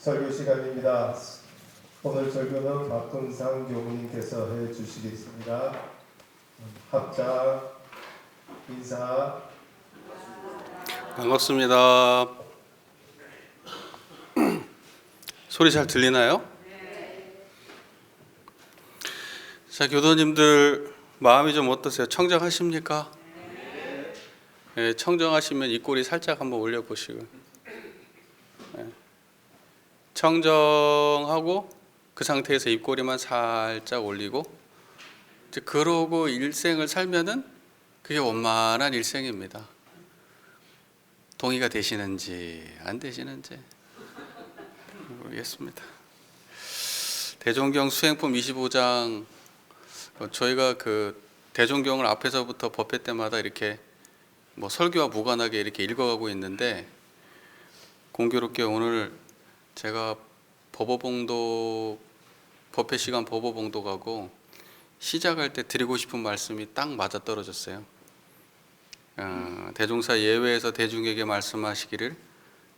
설교 시간입니다. 오늘 설교는 박근상 교무님께서 해주시겠습니다. 합장 인사. 반갑습니다. 소리 잘 들리나요? 자, 교도님들 마음이 좀 어떠세요? 청정하십니까? 네, 청정하시면 입꼬리 살짝 한번 올려보시고, 네. 청정하고 그 상태에서 입꼬리만 살짝 올리고, 이제 그러고 일생을 살면은 그게 원만한 일생입니다. 동의가 되시는지 안 되시는지 모르겠습니다. 대종경 수행품 25장, 저희가 그 대종경을 앞에서부터 법회 때마다 이렇게 뭐 설교와 무관하게 이렇게 읽어가고 있는데, 공교롭게 오늘 제가 법회 시간 법어봉독하고 시작할 때 드리고 싶은 말씀이 딱 맞아 떨어졌어요. 대종사 예외에서 대중에게 말씀하시기를,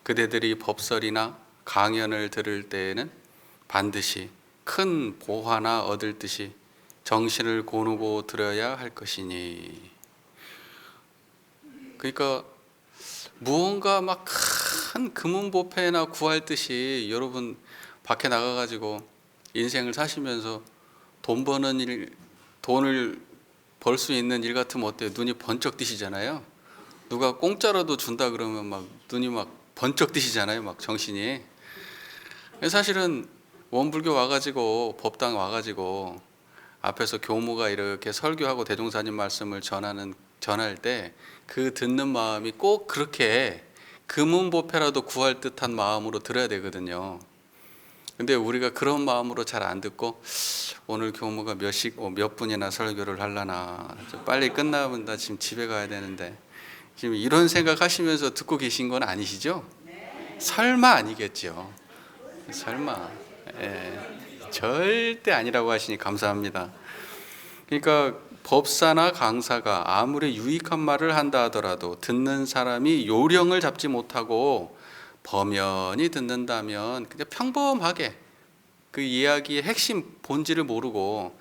그대들이 법설이나 강연을 들을 때에는 반드시 큰 보화나 얻을 듯이 정신을 고누고 들어야 할 것이니. 그러니까 무언가 막 큰 금은보패나 구할 듯이 여러분 밖에 나가가지고 인생을 사시면서 돈 버는 일, 돈을 벌 수 있는 일 같으면 어때요? 눈이 번쩍 뜨시잖아요. 누가 공짜로도 준다 그러면 막 눈이 막 번쩍 뜨시잖아요. 막 정신이. 사실은 원불교 와가지고 법당 와가지고 앞에서 교무가 이렇게 설교하고 대종사님 말씀을 전할 때 그 듣는 마음이 꼭 그렇게 금은보패라도 구할 듯한 마음으로 들어야 되거든요. 근데 우리가 그런 마음으로 잘 안 듣고, 오늘 교무가 몇 분이나 설교를 하려나, 빨리 끝나면 나 지금 집에 가야 되는데, 지금 이런 생각하시면서 듣고 계신 건 아니시죠? 설마 아니겠죠? 설마. 절대 아니라고 하시니 감사합니다. 그러니까 법사나 강사가 아무리 유익한 말을 한다 하더라도 듣는 사람이 요령을 잡지 못하고 범연히 듣는다면, 그냥 평범하게 그 이야기의 핵심 본질을 모르고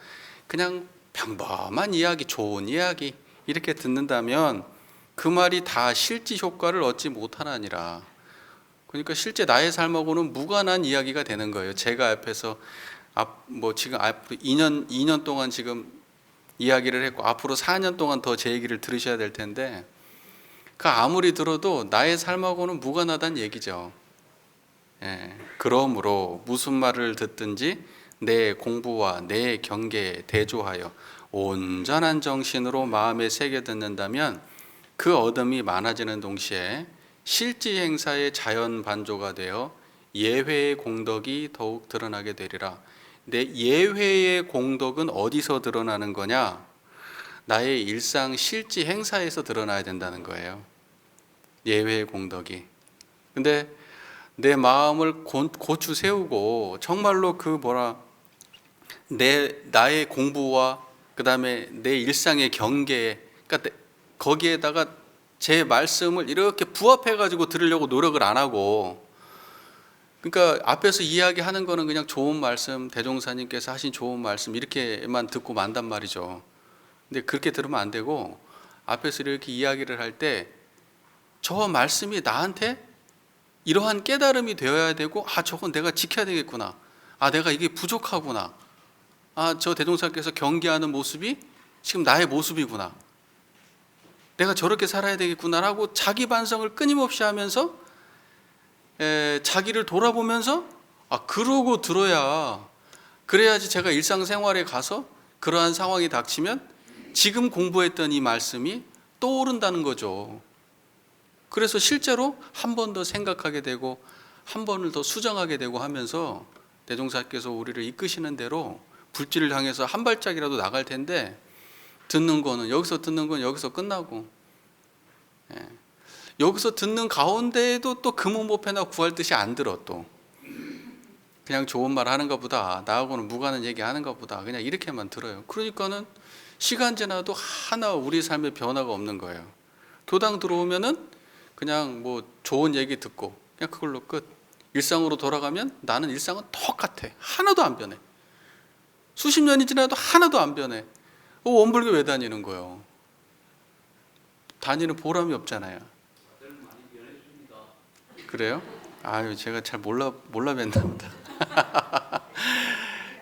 그냥 평범한 이야기, 좋은 이야기 이렇게 듣는다면 그 말이 다 실제 효과를 얻지 못하나니라. 그러니까 실제 나의 삶하고는 무관한 이야기가 되는 거예요. 제가 앞에서 지금 앞으로 2년 동안 지금 이야기를 했고, 앞으로 4년 동안 더 제 얘기를 들으셔야 될 텐데, 그 아무리 들어도 나의 삶하고는 무관하다는 얘기죠. 그러므로 무슨 말을 듣든지 내 공부와 내 경계에 대조하여 온전한 정신으로 마음에 새겨 듣는다면 그 얻음이 많아지는 동시에 실지 행사의 자연 반조가 되어 예회의 공덕이 더욱 드러나게 되리라. 내 예회의 공덕은 어디서 드러나는 거냐? 나의 일상 실지 행사에서 드러나야 된다는 거예요. 예회의 공덕이. 근데 내 마음을 고추 세우고 정말로 나의 공부와 그 다음에 내 일상의 경계에, 그러니까 거기에다가 제 말씀을 이렇게 부합해가지고 들으려고 노력을 안 하고, 그러니까 앞에서 이야기하는 거는 그냥 좋은 말씀, 대종사님께서 하신 좋은 말씀 이렇게만 듣고 만단 말이죠. 근데 그렇게 들으면 안 되고, 앞에서 이렇게 이야기를 할 때 저 말씀이 나한테 이러한 깨달음이 되어야 되고, 저건 내가 지켜야 되겠구나, 내가 이게 부족하구나, 저 대종사님께서 경계하는 모습이 지금 나의 모습이구나, 내가 저렇게 살아야 되겠구나라고 자기 반성을 끊임없이 하면서 자기를 돌아보면서 그러고 들어야, 그래야지 제가 일상생활에 가서 그러한 상황이 닥치면 지금 공부했던 이 말씀이 떠오른다는 거죠. 그래서 실제로 한 번 더 생각하게 되고 한 번을 더 수정하게 되고 하면서 대종사께서 우리를 이끄시는 대로 불길을 향해서 한 발짝이라도 나갈 텐데, 여기서 듣는 건 여기서 끝나고, 여기서 듣는 가운데에도 또 금은보패나 구할 듯이 안 들어. 또 그냥 좋은 말 하는가 보다, 나하고는 무관한 얘기 하는가 보다, 그냥 이렇게만 들어요. 그러니까는 시간 지나도 하나 우리 삶의 변화가 없는 거예요. 교당 들어오면은 그냥 뭐 좋은 얘기 듣고 그냥 그걸로 끝. 일상으로 돌아가면 나는 일상은 똑같아. 하나도 안 변해. 수십 년이 지나도 하나도 안 변해. 원불교 왜 다니는 거예요? 다니는 보람이 없잖아요. 그래요? 아유, 제가 잘 몰라 뵀나 보다.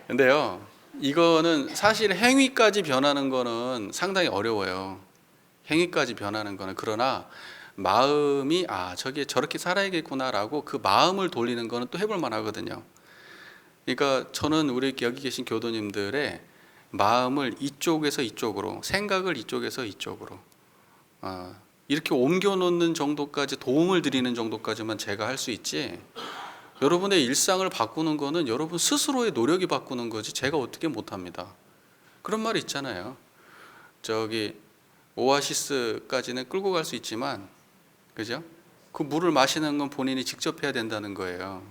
근데요, 이거는 사실 행위까지 변하는 거는 상당히 어려워요. 행위까지 변하는 거는. 그러나 마음이 저게 저렇게 살아야겠구나라고 그 마음을 돌리는 거는 또 해볼 만하거든요. 그러니까 저는 우리 여기 계신 교도님들의 마음을 이쪽에서 이쪽으로, 생각을 이쪽에서 이쪽으로 이렇게 옮겨 놓는 정도까지, 도움을 드리는 정도까지만 제가 할 수 있지, 여러분의 일상을 바꾸는 거는 여러분 스스로의 노력이 바꾸는 거지 제가 어떻게 못합니다. 그런 말이 있잖아요. 저기 오아시스까지는 끌고 갈 수 있지만, 그죠? 그 물을 마시는 건 본인이 직접 해야 된다는 거예요.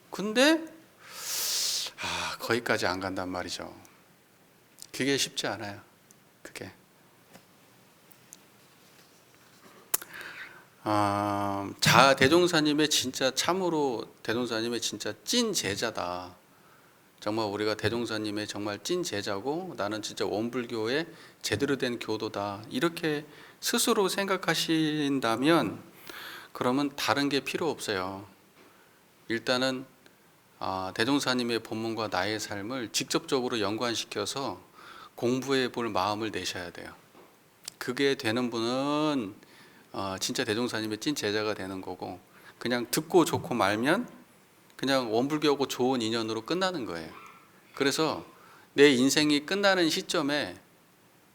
근데 거기까지 안 간단 말이죠. 그게 쉽지 않아요. 그게. 대종사님의 진짜, 참으로 대종사님의 진짜 찐 제자다. 정말 우리가 대종사님의 정말 찐 제자고 나는 진짜 원불교의 제대로 된 교도다, 이렇게 스스로 생각하신다면 그러면 다른 게 필요 없어요. 일단은 대종사님의 본문과 나의 삶을 직접적으로 연관시켜서 공부해 볼 마음을 내셔야 돼요. 그게 되는 분은 진짜 대종사님의 찐 제자가 되는 거고, 그냥 듣고 좋고 말면 그냥 원불교하고 좋은 인연으로 끝나는 거예요. 그래서 내 인생이 끝나는 시점에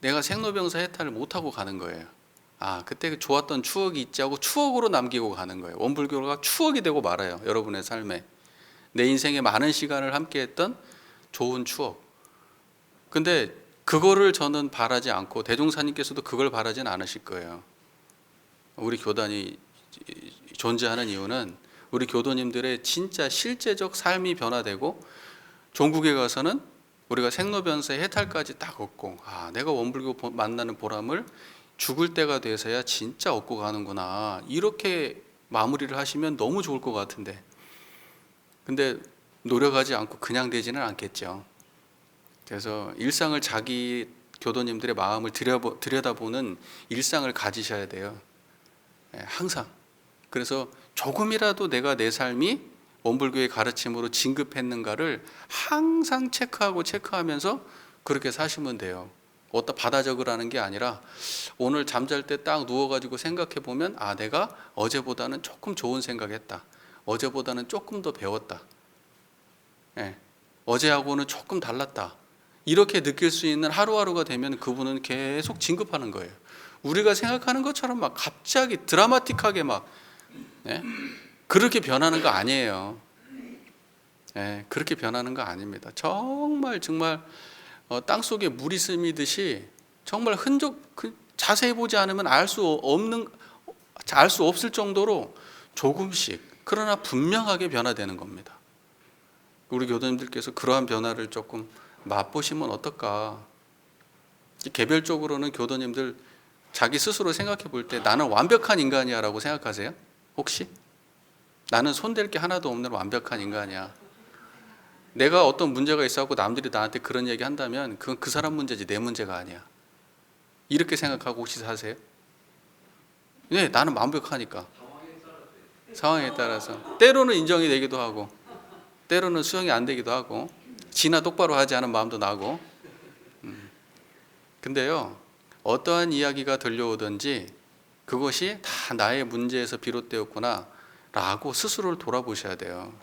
내가 생로병사 해탈을 못하고 가는 거예요. 그때 좋았던 추억이 있지 하고 추억으로 남기고 가는 거예요. 원불교가 추억이 되고 말아요. 여러분의 삶에 내 인생에 많은 시간을 함께 했던 좋은 추억. 근데 그거를 저는 바라지 않고, 대종사님께서도 그걸 바라진 않으실 거예요. 우리 교단이 존재하는 이유는 우리 교도님들의 진짜 실제적 삶이 변화되고, 종국에 가서는 우리가 생로병사의 해탈까지 딱 얻고, 내가 원불교 만나는 보람을 죽을 때가 돼서야 진짜 얻고 가는구나, 이렇게 마무리를 하시면 너무 좋을 것 같은데, 근데 노력하지 않고 그냥 되지는 않겠죠. 그래서 일상을, 자기 교도님들의 마음을 들여다보는 일상을 가지셔야 돼요. 항상. 그래서 조금이라도 내가 내 삶이 원불교의 가르침으로 진급했는가를 항상 체크하면서 그렇게 사시면 돼요. 어디다 받아 적으라는 게 아니라 오늘 잠잘 때 딱 누워가지고 생각해 보면 내가 어제보다는 조금 좋은 생각했다, 어제보다는 조금 더 배웠다, 어제하고는 조금 달랐다, 이렇게 느낄 수 있는 하루하루가 되면 그분은 계속 진급하는 거예요. 우리가 생각하는 것처럼 막 갑자기 드라마틱하게 막 그렇게 변하는 거 아니에요. 그렇게 변하는 거 아닙니다. 정말 땅속에 물이 스미듯이 정말 자세히 보지 않으면 알 수 없을 정도로 조금씩, 그러나 분명하게 변화되는 겁니다. 우리 교도님들께서 그러한 변화를 조금 맛보시면 어떨까. 개별적으로는 교도님들 자기 스스로 생각해 볼 때 나는 완벽한 인간이야 라고 생각하세요? 혹시? 나는 손댈 게 하나도 없는 완벽한 인간이야. 내가 어떤 문제가 있어갖고 남들이 나한테 그런 얘기 한다면 그건 그 사람 문제지 내 문제가 아니야, 이렇게 생각하고 혹시 사세요? 네, 나는 완벽하니까. 상황에 따라서 때로는 인정이 되기도 하고 때로는 수용이 안 되기도 하고, 지나 똑바로 하지 않은 마음도 나고. 근데요, 어떠한 이야기가 들려오든지 그것이 다 나의 문제에서 비롯되었구나 라고 스스로를 돌아보셔야 돼요.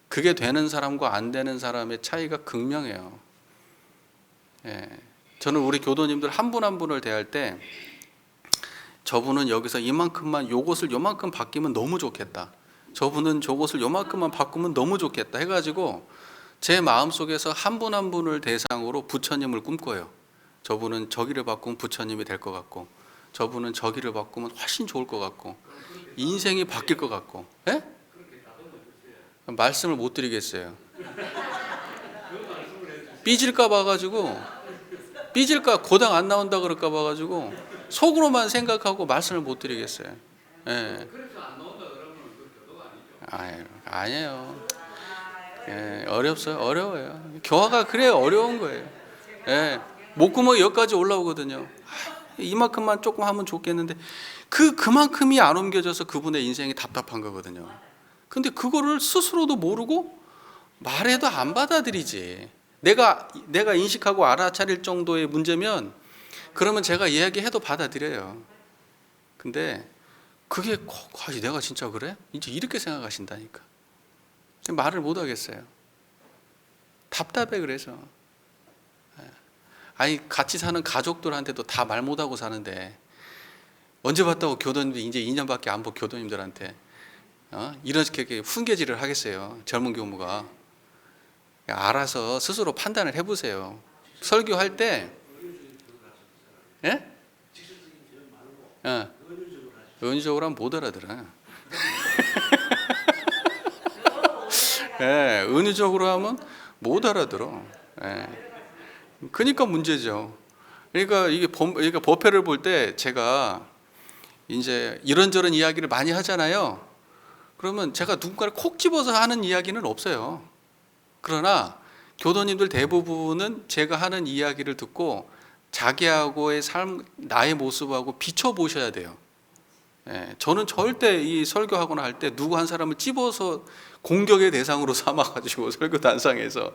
그게 되는 사람과 안 되는 사람의 차이가 극명해요. 저는 우리 교도님들 한 분 한 분을 대할 때 저분은 여기서 이만큼만, 요것을 요만큼 바뀌면 너무 좋겠다, 저분은 저것을 요만큼만 바꾸면 너무 좋겠다 해가지고 제 마음속에서 한 분 한 분을 대상으로 부처님을 꿈꿔요. 저분은 저기를 바꾸면 부처님이 될 것 같고, 저분은 저기를 바꾸면 훨씬 좋을 것 같고, 인생이 바뀔 것 같고. 말씀을 못 드리겠어요. 삐질까 봐가지고, 고당 안 나온다 그럴까 봐가지고 속으로만 생각하고 말씀을 못 드리겠어요. 아니에요. 예, 어려워요. 교화가 그래 어려운 거예요. 예, 목구멍이 여기까지 올라오거든요. 이만큼만 조금 하면 좋겠는데 그만큼이 안 옮겨져서 그분의 인생이 답답한 거거든요. 근데 그거를 스스로도 모르고 말해도 안 받아들이지. 내가 인식하고 알아차릴 정도의 문제면 그러면 제가 이야기해도 받아들여요. 근데 그게 내가 진짜 그래? 이제 이렇게 생각하신다니까. 말을 못 하겠어요. 답답해. 그래서 아니 같이 사는 가족들한테도 다 말 못하고 사는데 언제 봤다고 교도님들 이제 2년밖에 안 본 교도님들한테 이렇게 훈계질을 하겠어요. 젊은 교무가. 알아서 스스로 판단을 해보세요. 설교할 때 예? 은유적으로 하면 못 알아들어. 예, 은유적으로 하면 못 알아들어. 예. 그러니까 문제죠. 그러니까 법회를 볼 때 제가 이제 이런저런 이야기를 많이 하잖아요. 그러면 제가 누군가를 콕 집어서 하는 이야기는 없어요. 그러나 교도님들 대부분은 제가 하는 이야기를 듣고 자기하고의 삶, 나의 모습하고 비춰보셔야 돼요. 예, 저는 절대 이 설교하거나 할 때 누구 한 사람을 집어서 공격의 대상으로 삼아가지고 설교 단상에서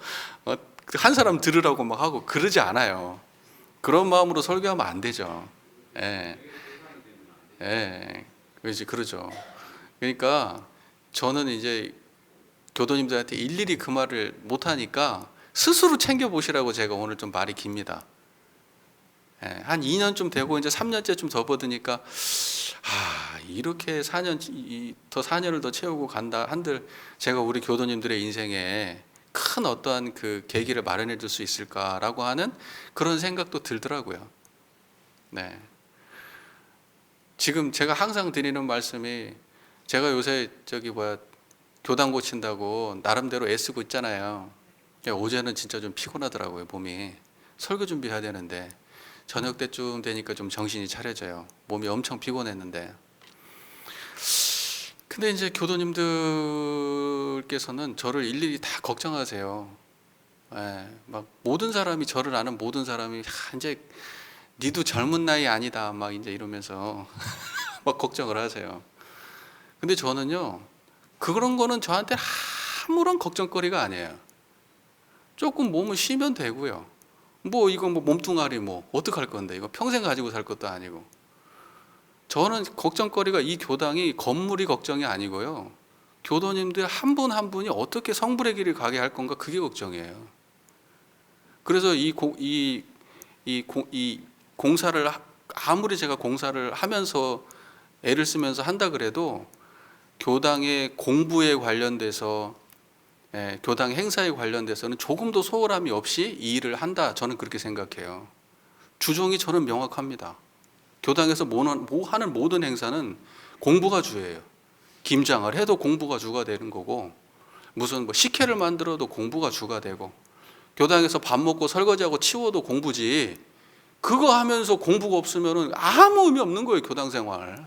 한 사람 들으라고 막 하고 그러지 않아요. 그런 마음으로 설교하면 안 되죠. 예, 그러죠. 그러니까 저는 이제 교도님들한테 일일이 그 말을 못 하니까 스스로 챙겨 보시라고 제가 오늘 좀 말이 깁니다. 한 2년쯤 되고 이제 3년째쯤 접어드니까 이렇게 4년을 더 채우고 간다 한들 제가 우리 교도님들의 인생에 큰 어떠한 그 계기를 마련해 줄 수 있을까라고 하는 그런 생각도 들더라고요. 네. 지금 제가 항상 드리는 말씀이 제가 요새 교당 고친다고 나름대로 애쓰고 있잖아요. 어제는 진짜 좀 피곤하더라고요. 몸이. 설교 준비해야 되는데 저녁 때쯤 되니까 좀 정신이 차려져요. 몸이 엄청 피곤했는데. 근데 이제 교도님들께서는 저를 일일이 다 걱정하세요. 막 모든 사람이, 저를 아는 모든 사람이 이제 니도 젊은 나이 아니다 막 이제 이러면서 막 걱정을 하세요. 근데 저는요, 그런 거는 저한테 아무런 걱정거리가 아니에요. 조금 몸을 쉬면 되고요. 이거 몸뚱아리 어떡할 건데, 이거 평생 가지고 살 것도 아니고. 저는 걱정거리가 이 교당이 건물이 걱정이 아니고요. 교도님들 한 분 한 분이 어떻게 성불의 길을 가게 할 건가, 그게 걱정이에요. 그래서 이 공사를, 아무리 제가 공사를 하면서 애를 쓰면서 한다 그래도 교당의 공부에 관련돼서, 교당 행사에 관련돼서는 조금도 소홀함이 없이 이 일을 한다, 저는 그렇게 생각해요. 주종이 저는 명확합니다. 교당에서 하는 모든 행사는 공부가 주예요. 김장을 해도 공부가 주가 되는 거고, 무슨 식혜를 만들어도 공부가 주가 되고, 교당에서 밥 먹고 설거지하고 치워도 공부지, 그거 하면서 공부가 없으면 아무 의미 없는 거예요. 교당 생활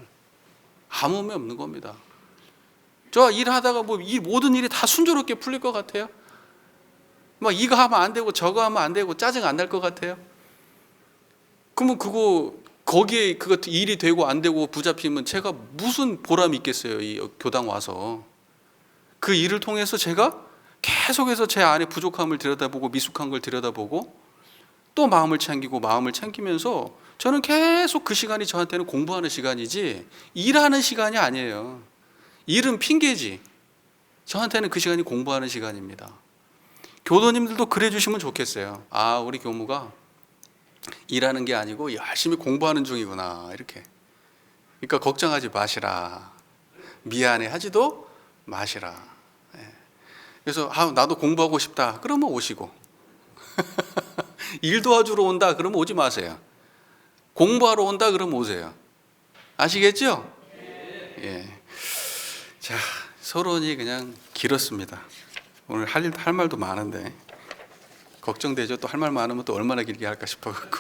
아무 의미 없는 겁니다. 저 일하다가 이 모든 일이 다 순조롭게 풀릴 것 같아요? 이거 하면 안 되고 저거 하면 안 되고 짜증 안 날 것 같아요? 그러면 거기에 그거 일이 되고 안 되고 붙잡히면 제가 무슨 보람이 있겠어요? 이 교당 와서 그 일을 통해서 제가 계속해서 제 안에 부족함을 들여다보고 미숙한 걸 들여다보고 또 마음을 챙기면서 저는 계속 그 시간이 저한테는 공부하는 시간이지 일하는 시간이 아니에요. 일은 핑계지. 저한테는 그 시간이 공부하는 시간입니다. 교도님들도 그래 주시면 좋겠어요. 우리 교무가 일하는 게 아니고 열심히 공부하는 중이구나, 이렇게. 그러니까 걱정하지 마시라, 미안해 하지도 마시라. 그래서 나도 공부하고 싶다 그러면 오시고 일 도와주러 온다 그러면 오지 마세요. 공부하러 온다 그러면 오세요. 아시겠죠? 자, 서론이 그냥 길었습니다. 오늘 할 말도 많은데 걱정되죠. 또 할 말 많으면 또 얼마나 길게 할까 싶어갖고.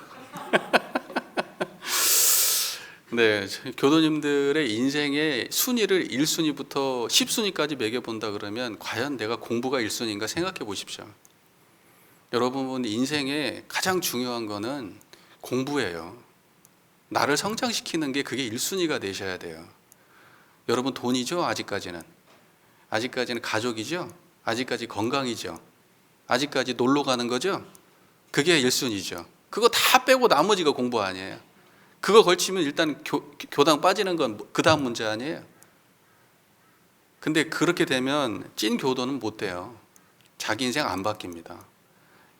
네, 교도님들의 인생의 순위를 1순위부터 10순위까지 매겨본다 그러면 과연 내가 공부가 1순위인가 생각해 보십시오. 여러분 인생에 가장 중요한 거는 공부예요. 나를 성장시키는 게 그게 1순위가 되셔야 돼요. 여러분 돈이죠? 아직까지는 가족이죠? 아직까지 건강이죠? 아직까지 놀러 가는 거죠? 그게 1순위죠. 그거 다 빼고 나머지가 공부 아니에요. 그거 걸치면 일단 교당 빠지는 건 그 다음 문제 아니에요. 근데 그렇게 되면 찐 교도는 못 돼요. 자기 인생 안 바뀝니다.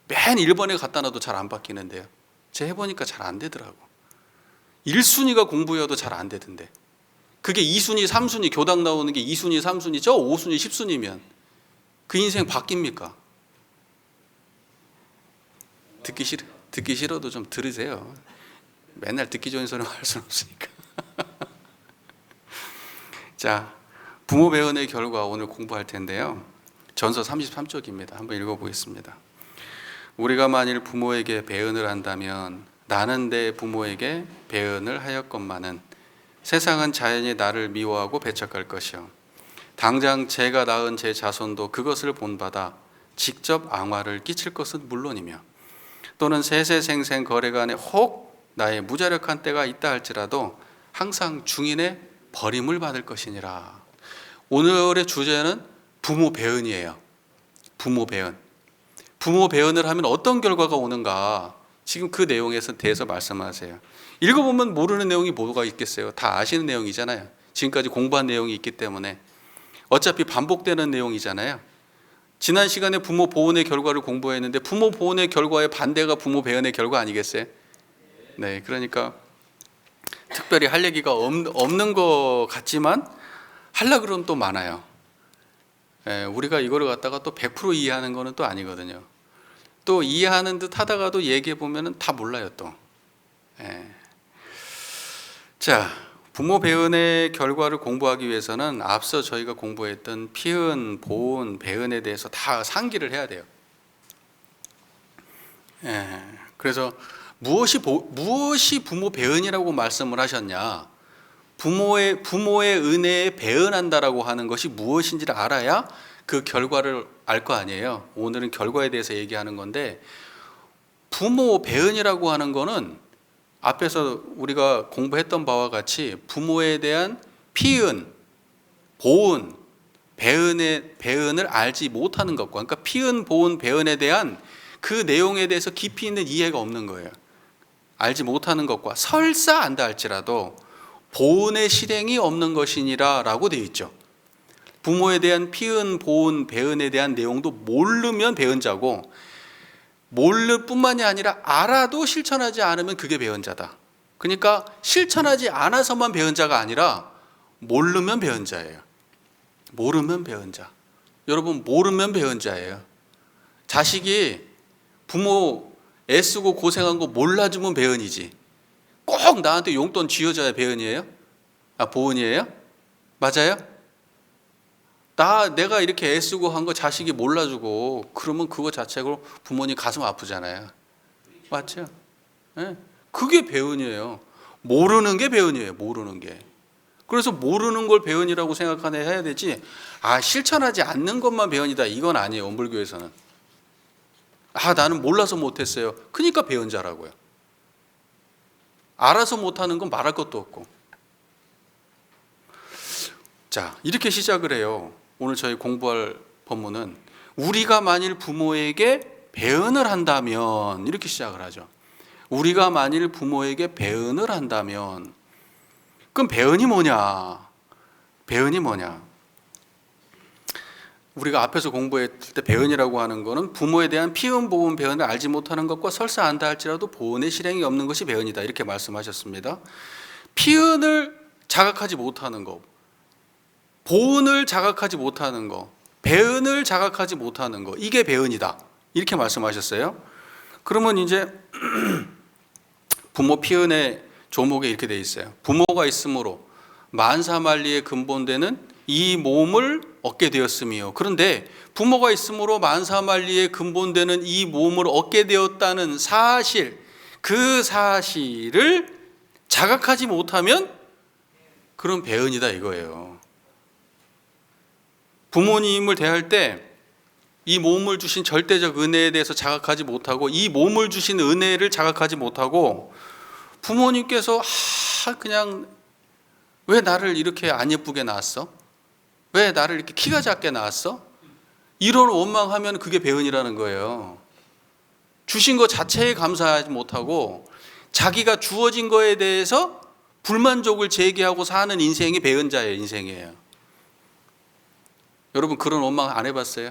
맨 1번에 갖다 놔도 잘 안 바뀌는데요. 제가 해보니까 잘 안 되더라고. 1순위가 공부여도 잘 안 되던데. 그게 2순위, 3순위, 교당 나오는 게 2순위, 3순위, 저 5순위, 10순위면 그 인생 바뀝니까? 듣기 싫어도 좀 들으세요. 맨날 듣기 좋은 소리만 할 수는 없으니까. 자, 부모 배은의 결과 오늘 공부할 텐데요. 전서 33쪽입니다. 한번 읽어보겠습니다. 우리가 만일 부모에게 배은을 한다면 나는 내 부모에게 배은을 하였건만은 세상은 자연히 나를 미워하고 배척할 것이요 당장 제가 낳은 제 자손도 그것을 본받아 직접 앙화를 끼칠 것은 물론이며 또는 세세생생 거래간에 혹 나의 무자력한 때가 있다 할지라도 항상 중인의 버림을 받을 것이니라. 오늘의 주제는 부모 배은이에요. 부모 배은. 부모 배은을 하면 어떤 결과가 오는가? 지금 그 내용에서 대해서 말씀하세요. 읽어보면 모르는 내용이 뭐가 있겠어요? 다 아시는 내용이잖아요. 지금까지 공부한 내용이 있기 때문에 어차피 반복되는 내용이잖아요. 지난 시간에 부모 보훈의 결과를 공부했는데 부모 보훈의 결과의 반대가 부모 배은의 결과 아니겠어요? 네, 그러니까 특별히 할 얘기가 없는 것 같지만 하려고 그러면 또 많아요. 우리가 이거를 갖다가 또 100% 이해하는 거는 또 아니거든요. 또 이해하는 듯 하다가도 얘기해 보면은 다 몰라요 또. 자, 부모 배은의 결과를 공부하기 위해서는 앞서 저희가 공부했던 피은, 보은, 배은에 대해서 다 상기를 해야 돼요. 그래서 무엇이 부모 배은이라고 말씀을 하셨냐? 부모의 은혜에 배은한다라고 하는 것이 무엇인지를 알아야 그 결과를 알 거 아니에요. 오늘은 결과에 대해서 얘기하는 건데 부모 배은이라고 하는 거는 앞에서 우리가 공부했던 바와 같이 부모에 대한 피은, 보은, 배은을 알지 못하는 것과 그러니까 피은, 보은, 배은에 대한 그 내용에 대해서 깊이 있는 이해가 없는 거예요. 알지 못하는 것과 설사 안다 할지라도 보은의 실행이 없는 것이니라 라고 되어 있죠. 부모에 대한 피은, 보은, 배은에 대한 내용도 모르면 배은자고 모를 뿐만이 아니라 알아도 실천하지 않으면 그게 배은자다. 그러니까 실천하지 않아서만 배은자가 아니라 모르면 배은자예요. 모르면 배은자. 여러분 모르면 배은자예요. 자식이 부모 애쓰고 고생한 거 몰라주면 배은이지. 꼭 나한테 용돈 쥐어줘야 배은이에요? 보은이에요? 맞아요? 내가 이렇게 애쓰고 한 거 자식이 몰라주고 그러면 그거 자체로 부모님 가슴 아프잖아요. 맞죠? 네? 그게 배은이에요. 모르는 게 배은이에요. 모르는 게. 그래서 모르는 걸 배은이라고 생각해야 되지 실천하지 않는 것만 배은이다 이건 아니에요. 원불교에서는. 나는 몰라서 못했어요. 그러니까 배은자라고요. 알아서 못하는 건 말할 것도 없고. 자, 이렇게 시작을 해요. 오늘 저희 공부할 본문은 우리가 만일 부모에게 배은을 한다면 이렇게 시작을 하죠. 우리가 만일 부모에게 배은을 한다면 그럼 배은이 뭐냐? 배은이 뭐냐? 우리가 앞에서 공부했을 때 배은이라고 하는 것은 부모에 대한 피은, 보은, 배은을 알지 못하는 것과 설사 안다 할지라도 보은의 실행이 없는 것이 배은이다 이렇게 말씀하셨습니다. 피은을 자각하지 못하는 것, 보은을 자각하지 못하는 것, 배은을 자각하지 못하는 것 이게 배은이다 이렇게 말씀하셨어요. 그러면 이제 부모 피은의 조목에 이렇게 돼 있어요. 부모가 있으므로 만사만리의 근본되는 이 몸을 얻게 되었으며 그런데 부모가 있으므로 만사만리의 근본되는 이 몸을 얻게 되었다는 사실 그 사실을 자각하지 못하면 그런 배은이다 이거예요. 부모님을 대할 때 이 몸을 주신 절대적 은혜에 대해서 자각하지 못하고, 이 몸을 주신 은혜를 자각하지 못하고, 부모님께서 그냥 왜 나를 이렇게 안 예쁘게 낳았어? 왜 나를 이렇게 키가 작게 낳았어? 이런 원망하면 그게 배은이라는 거예요. 주신 것 자체에 감사하지 못하고 자기가 주어진 거에 대해서 불만족을 제기하고 사는 인생이 배은자의 인생이에요. 여러분 그런 원망 안 해봤어요?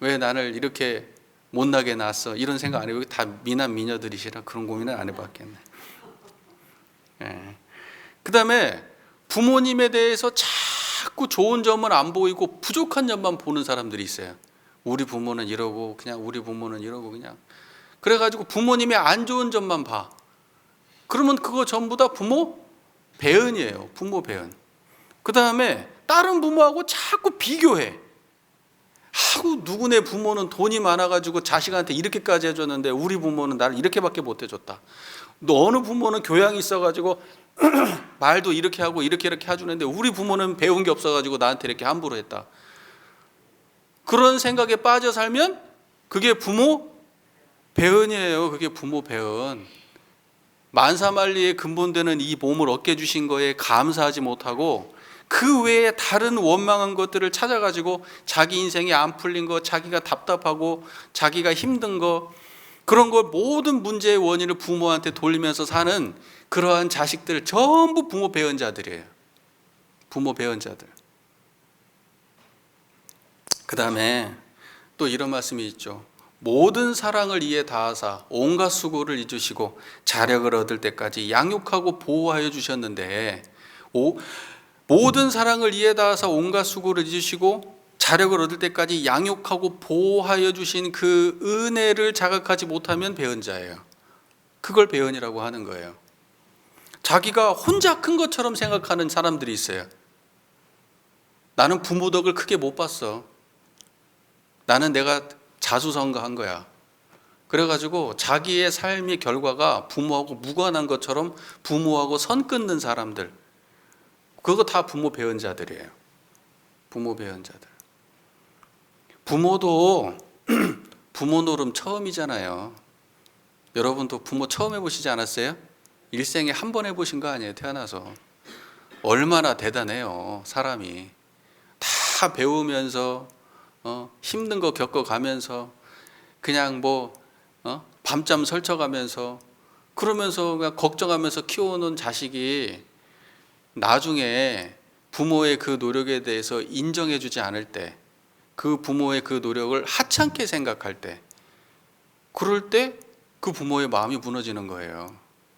왜 나를 이렇게 못나게 낳았어? 이런 생각 안 해보고 다 미남 미녀들이시라 그런 고민을 안 해봤겠네. 예. 그 다음에 부모님에 대해서 자꾸 좋은 점은 안 보이고 부족한 점만 보는 사람들이 있어요. 우리 부모는 이러고, 그냥 우리 부모는 이러고, 그냥. 그래가지고 부모님의 안 좋은 점만 봐. 그러면 그거 전부 다 부모 배은이에요. 부모 배은. 그 다음에 다른 부모하고 자꾸 비교해. 하고 누구네 부모는 돈이 많아가지고 자식한테 이렇게까지 해줬는데 우리 부모는 나를 이렇게밖에 못 해줬다. 또 어느 부모는 교양이 있어가지고 말도 이렇게 하고 이렇게 해주는데 우리 부모는 배운 게 없어가지고 나한테 이렇게 함부로 했다. 그런 생각에 빠져 살면 그게 부모 배은이에요. 그게 부모 배은. 만사만리의 근본되는 이 몸을 얻게 주신 거에 감사하지 못하고 그 외에 다른 원망한 것들을 찾아가지고 자기 인생이 안 풀린 거, 자기가 답답하고 자기가 힘든 거, 그런 걸 모든 문제의 원인을 부모한테 돌리면서 사는 그러한 자식들 전부 부모 배은자들이에요. 부모 배은자들. 그 다음에 또 이런 말씀이 있죠. 모든 사랑을 이에 다하사 온갖 수고를 이주시고 자력을 얻을 때까지 양육하고 보호하여 주셨는데, 모든 사랑을 이에 다하사 온갖 수고를 이주시고 자력을 얻을 때까지 양육하고 보호하여 주신 그 은혜를 자각하지 못하면 배은자예요. 그걸 배은이라고 하는 거예요. 자기가 혼자 큰 것처럼 생각하는 사람들이 있어요. 나는 부모 덕을 크게 못 봤어. 나는 내가 자수성가한 거야. 그래가지고 자기의 삶의 결과가 부모하고 무관한 것처럼 부모하고 선 끊는 사람들, 그거 다 부모 배은자들이에요. 부모 배은자들. 부모도 부모 노름 처음이잖아요. 여러분도 부모 처음 해보시지 않았어요? 일생에 한 번 해보신 거 아니에요? 태어나서. 얼마나 대단해요. 사람이 다 배우면서 힘든 거 겪어가면서 그냥 밤잠 설쳐가면서 그러면서 그냥 걱정하면서 키워놓은 자식이 나중에 부모의 그 노력에 대해서 인정해주지 않을 때, 그 부모의 그 노력을 하찮게 생각할 때, 그럴 때 그 부모의 마음이 무너지는 거예요.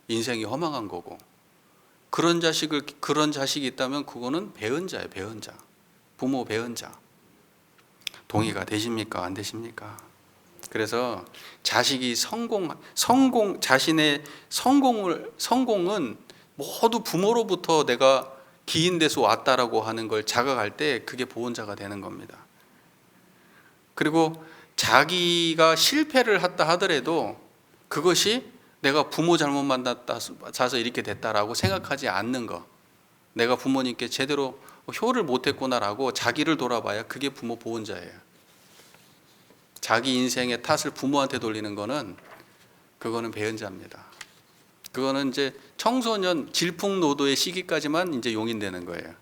인생이 허망한 거고. 그런 자식이 있다면 그거는 배은자예요. 배은자. 부모 배은자. 동의가 되십니까? 안 되십니까? 그래서 자식이 자신의 성공은 모두 부모로부터 내가 기인 데서 왔다라고 하는 걸 자각할 때 그게 보은자가 되는 겁니다. 그리고 자기가 실패를 했다 하더라도 그것이 내가 부모 잘못 만나서 이렇게 됐다라고 생각하지 않는 거, 내가 부모님께 제대로 효를 못했구나라고 자기를 돌아봐야 그게 부모 보은자예요. 자기 인생의 탓을 부모한테 돌리는 거는 그거는 배은자입니다. 그거는 이제 청소년 질풍노도의 시기까지만 이제 용인되는 거예요.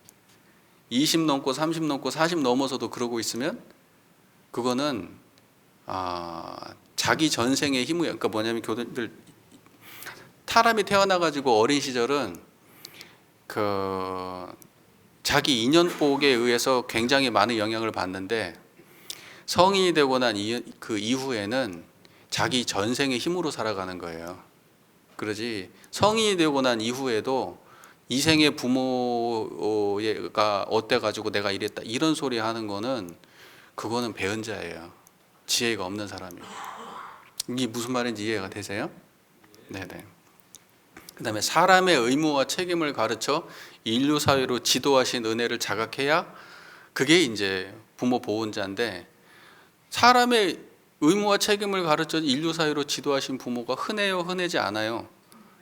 20 넘고 30 넘고 40 넘어서도 그러고 있으면 그거는 자기 전생의 힘이에요. 그러니까 뭐냐면 교도들 사람이 태어나가지고 어린 시절은 자기 인연복에 의해서 굉장히 많은 영향을 받는데 성인이 되고 난 그 이후에는 자기 전생의 힘으로 살아가는 거예요. 그러지 성인이 되고 난 이후에도 이생의 부모가 어때가지고 내가 이랬다 이런 소리 하는 거는 그거는 배은자예요. 지혜가 없는 사람이에요. 이게 무슨 말인지 이해가 되세요? 네네. 그 다음에 사람의 의무와 책임을 가르쳐 인류 사회로 지도하신 은혜를 자각해야 그게 이제 부모 보은자인데, 사람의 의무와 책임을 가르쳐 인류 사회로 지도하신 부모가 흔해요? 흔하지 않아요?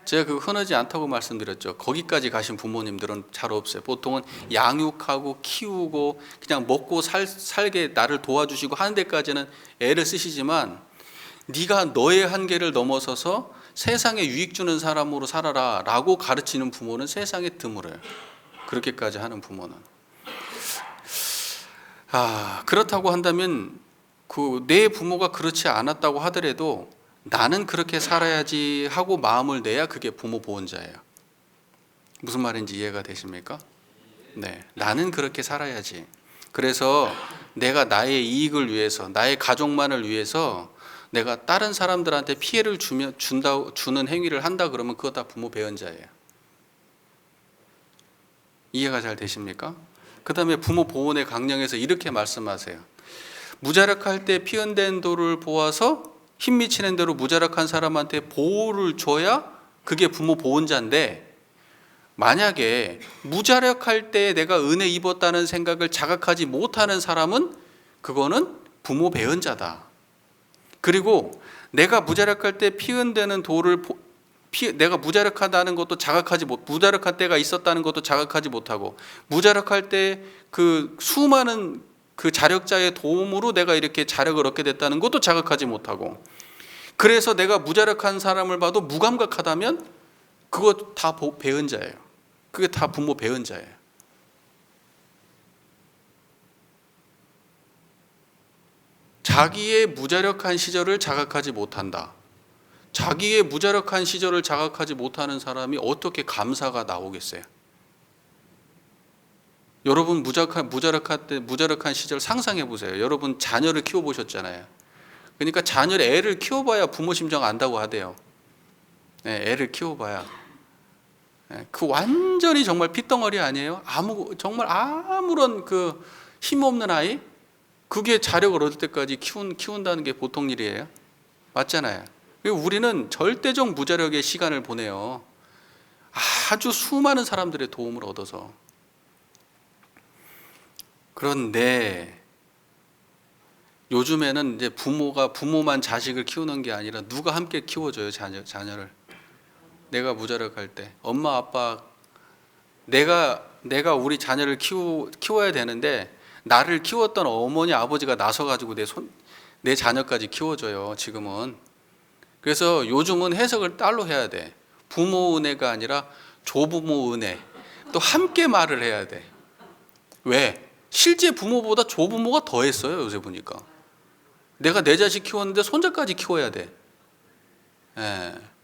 제가 그 흔하지 않다고 말씀드렸죠. 거기까지 가신 부모님들은 잘 없어요. 보통은 양육하고 키우고 그냥 먹고 살게 나를 도와주시고 하는 데까지는 애를 쓰시지만 네가 너의 한계를 넘어서서 세상에 유익 주는 사람으로 살아라 라고 가르치는 부모는 세상에 드물어요. 그렇게까지 하는 부모는. 그렇다고 한다면 내 부모가 그렇지 않았다고 하더라도 나는 그렇게 살아야지 하고 마음을 내야 그게 부모 보호자예요. 무슨 말인지 이해가 되십니까? 네, 나는 그렇게 살아야지. 그래서 내가 나의 이익을 위해서, 나의 가족만을 위해서 내가 다른 사람들한테 피해를 주는 행위를 한다 그러면 그거 다 부모 배은자예요. 이해가 잘 되십니까? 그 다음에 부모 보호의 강령에서 이렇게 말씀하세요. 무자력할 때 피 흔든 돌을 보아서 힘 미치는 대로 무자력한 사람한테 보호를 줘야 그게 부모 보호자인데, 만약에 무자력할 때 내가 은혜 입었다는 생각을 자각하지 못하는 사람은 그거는 부모 배은자다. 그리고 내가 무자력할 때 피 흔드는 돌을 내가 무자력하다는 것도 무자력할 때가 있었다는 것도 자각하지 못하고, 무자력할 때 그 수많은 그 자력자의 도움으로 내가 이렇게 자력을 얻게 됐다는 것도 자각하지 못하고, 그래서 내가 무자력한 사람을 봐도 무감각하다면 그거 다 배은자예요. 그게 다 부모 배은자예요. 자기의 무자력한 시절을 자각하지 못한다. 자기의 무자력한 시절을 자각하지 못하는 사람이 어떻게 감사가 나오겠어요? 여러분 무자력한 시절 상상해 보세요. 여러분 자녀를 키워보셨잖아요. 그러니까 애를 키워봐야 부모 심정 안다고 하대요. 애를 키워봐야. 그 완전히 정말 핏덩어리 아니에요? 정말 아무런 그 힘없는 아이? 그게 자력을 얻을 때까지 키운다는 게 보통 일이에요? 맞잖아요. 우리는 절대적 무자력의 시간을 보내요. 아주 수많은 사람들의 도움을 얻어서. 그런데 요즘에는 이제 부모만 자식을 키우는 게 아니라 누가 함께 키워줘요, 자녀를. 내가 무자력할 때 엄마 아빠 내가 우리 자녀를 키워야 되는데 나를 키웠던 어머니 아버지가 나서 가지고 내 자녀까지 키워줘요, 지금은. 그래서 요즘은 해석을 딸로 해야 돼. 부모 은혜가 아니라 조부모 은혜. 또 함께 말을 해야 돼. 왜? 실제 부모보다 조부모가 더 했어요, 요새 보니까. 내가 내 자식 키웠는데 손자까지 키워야 돼.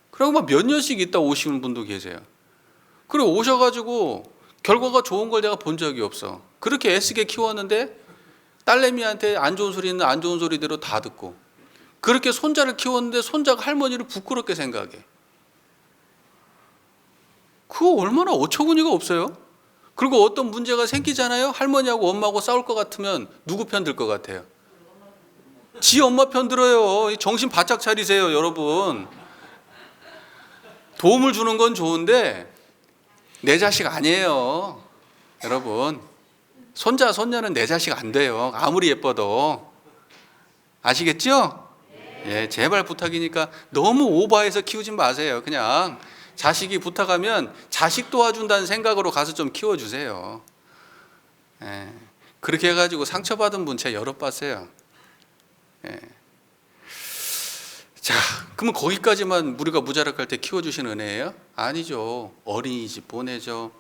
그리고 막 몇 년씩 있다 오시는 분도 계세요. 그리고 오셔가지고 결과가 좋은 걸 내가 본 적이 없어. 그렇게 애쓰게 키웠는데 딸내미한테 안 좋은 소리는 안 좋은 소리대로 다 듣고, 그렇게 손자를 키웠는데 손자가 할머니를 부끄럽게 생각해. 그거 얼마나 어처구니가 없어요? 그리고 어떤 문제가 생기잖아요. 할머니하고 엄마하고 싸울 것 같으면 누구 편 들 것 같아요? 지 엄마 편 들어요. 정신 바짝 차리세요, 여러분. 도움을 주는 건 좋은데 내 자식 아니에요, 여러분. 손자는 내 자식 안 돼요, 아무리 예뻐도. 아시겠죠? 제발 부탁이니까 너무 오버해서 키우지 마세요. 그냥 자식이 부탁하면 자식 도와준다는 생각으로 가서 좀 키워주세요. 그렇게 해가지고 상처받은 분 제가 여러 봤어요. 자, 그러면 거기까지만 우리가 무자력할 때 키워주신 은혜예요? 아니죠. 어린이집 보내죠.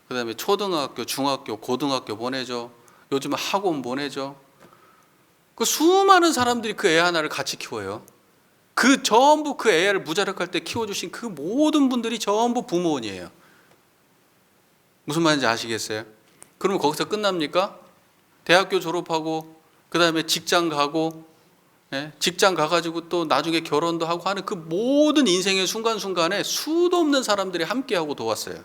그 다음에 초등학교, 중학교, 고등학교 보내죠. 요즘은 학원 보내죠. 그 수많은 사람들이 그 애 하나를 같이 키워요. 전부 그 애를 무자력할 때 키워주신 그 모든 분들이 전부 부모원이에요. 무슨 말인지 아시겠어요? 그러면 거기서 끝납니까? 대학교 졸업하고 그 다음에 직장 가고, 직장 가가지고 또 나중에 결혼도 하고 하는 그 모든 인생의 순간순간에 수도 없는 사람들이 함께하고 도왔어요.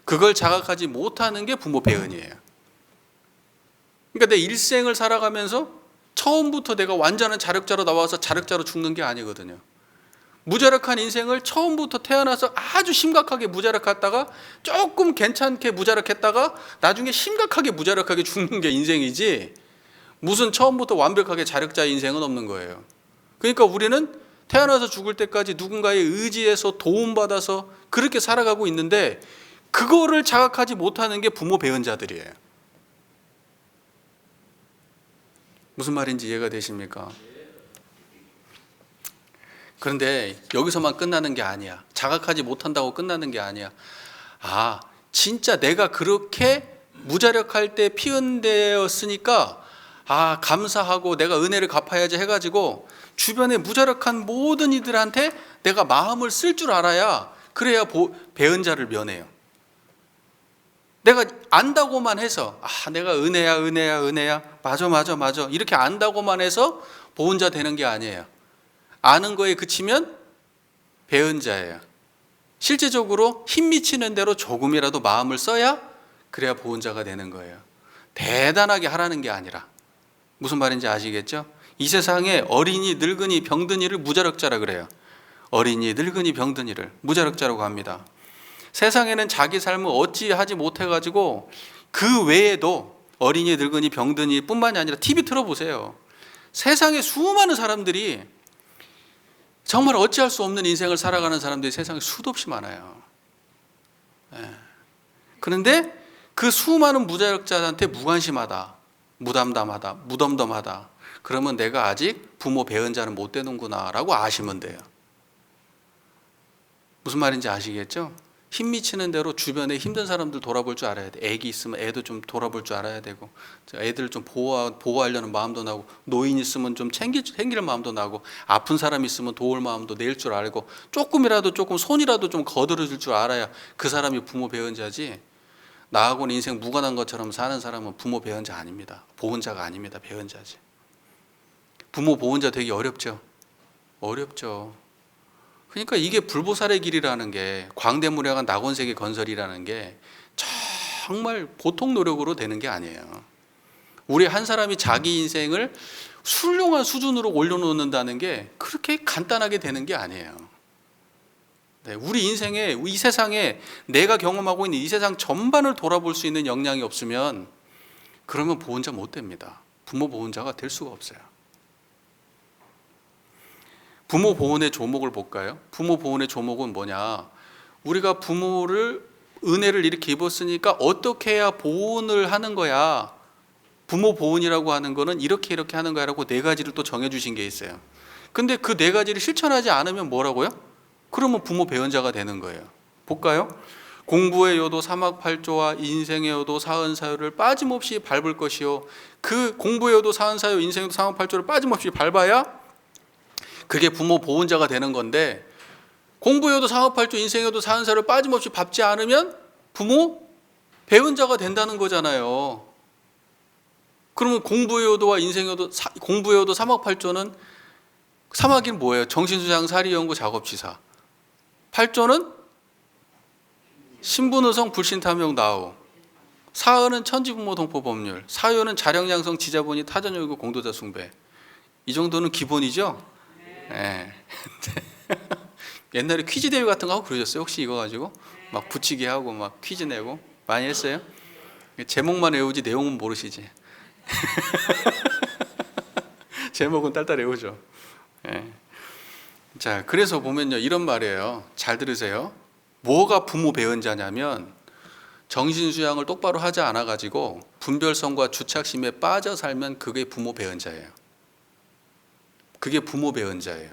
그걸 자각하지 못하는 게 부모 배은이에요. 그러니까 내 일생을 살아가면서 처음부터 내가 완전한 자력자로 나와서 자력자로 죽는 게 아니거든요. 무자력한 인생을 처음부터 태어나서 아주 심각하게 무자력했다가 조금 괜찮게 무자력했다가 나중에 심각하게 무자력하게 죽는 게 인생이지, 무슨 처음부터 완벽하게 자력자의 인생은 없는 거예요. 그러니까 우리는 태어나서 죽을 때까지 누군가의 의지에서 도움받아서 그렇게 살아가고 있는데 그거를 자각하지 못하는 게 부모 배은자들이에요. 무슨 말인지 이해가 되십니까? 그런데 여기서만 끝나는 게 아니야. 자각하지 못한다고 끝나는 게 아니야. 아, 진짜 내가 그렇게 무자력할 때 피은되었으니까 아, 감사하고 내가 은혜를 갚아야지 해가지고 주변에 무자력한 모든 이들한테 내가 마음을 쓸 줄 알아야 그래야 배은자를 면해요. 내가 안다고만 해서 아, 내가 은혜야 맞아 이렇게 안다고만 해서 보은자 되는 게 아니에요. 아는 거에 그치면 배은자예요. 실제적으로 힘 미치는 대로 조금이라도 마음을 써야 그래야 보은자가 되는 거예요. 대단하게 하라는 게 아니라. 무슨 말인지 아시겠죠? 이 세상에 어린이, 늙은이, 병든이를 무자력자라 그래요. 어린이, 늙은이, 병든이를 무자력자라고 합니다. 세상에는 자기 삶을 어찌하지 못해가지고 그 외에도 어린이, 늙은이, 병든이 뿐만이 아니라 TV 틀어보세요. 세상에 수많은 사람들이 정말 어찌할 수 없는 인생을 살아가는 사람들이 세상에 수도 없이 많아요. 그런데 그 수많은 무자력자한테 무관심하다, 무담담하다, 무덤덤하다. 그러면 내가 아직 부모 배은자는 못 되는구나 라고 아시면 돼요. 무슨 말인지 아시겠죠? 힘 미치는 대로 주변에 힘든 사람들 돌아볼 줄 알아야 돼. 애기 있으면 애도 좀 돌아볼 줄 알아야 되고, 애들 좀 보호하려는 마음도 나고, 노인 있으면 좀 챙길 마음도 나고, 아픈 사람 있으면 도울 마음도 낼 줄 알고, 조금 손이라도 좀 거들어줄 줄 알아야 그 사람이 부모 배은자지. 나하고는 인생 무관한 것처럼 사는 사람은 부모 배은자 아닙니다. 보은자가 아닙니다. 배은자지. 부모 보은자 되기 어렵죠. 어렵죠. 그러니까 이게 불보살의 길이라는 게, 광대무량한 낙원세계 건설이라는 게 정말 보통 노력으로 되는 게 아니에요. 우리 한 사람이 자기 인생을 훌륭한 수준으로 올려놓는다는 게 그렇게 간단하게 되는 게 아니에요. 네, 우리 인생에, 이 세상에 내가 경험하고 있는 이 세상 전반을 돌아볼 수 있는 역량이 없으면 그러면 보은자 못 됩니다. 부모 보은자가 될 수가 없어요. 부모 보훈의 조목을 볼까요? 부모 보훈의 조목은 뭐냐? 우리가 부모를 은혜를 이렇게 입었으니까 어떻게 해야 보훈을 하는 거야? 부모 보훈이라고 하는 거는 이렇게 하는 거야라고 네 가지를 또 정해주신 게 있어요. 근데 그 네 가지를 실천하지 않으면 뭐라고요? 그러면 부모 배은자가 되는 거예요. 볼까요? 공부의 요도 사막팔조와 인생의 요도 사은사요를 빠짐없이 밟을 것이요. 그 공부의 요도 사은사요, 인생의 요도 사막팔조를 빠짐없이 밟아야 그게 부모 보은자가 되는 건데, 공부여도 사업팔조 인생여도 사은사를 빠짐없이 밟지 않으면 부모 배은자가 된다는 거잖아요. 그러면 공부여도와 인생여도, 공부여도 사막팔조는, 사막이 뭐예요? 정신수장 사리연구 작업지사. 팔조는 신분의성 불신탐욕 나오. 사은은 천지부모 동포법률. 사요는 자령양성 지자본이 타전열구 공도자 숭배. 이 정도는 기본이죠. 네. 옛날에 퀴즈 대회 같은 거 하고 그러셨어요? 혹시 이거 가지고 막 붙이기 하고 막 퀴즈 내고 많이 했어요? 제목만 외우지 내용은 모르시지. 제목은 딸딸 외우죠. 네. 자, 그래서 보면요, 이런 말이에요. 잘 들으세요. 뭐가 부모 배은자냐면 정신수양을 똑바로 하지 않아 가지고 분별성과 주착심에 빠져 살면 그게 부모 배은자예요. 그게 부모 배은자예요.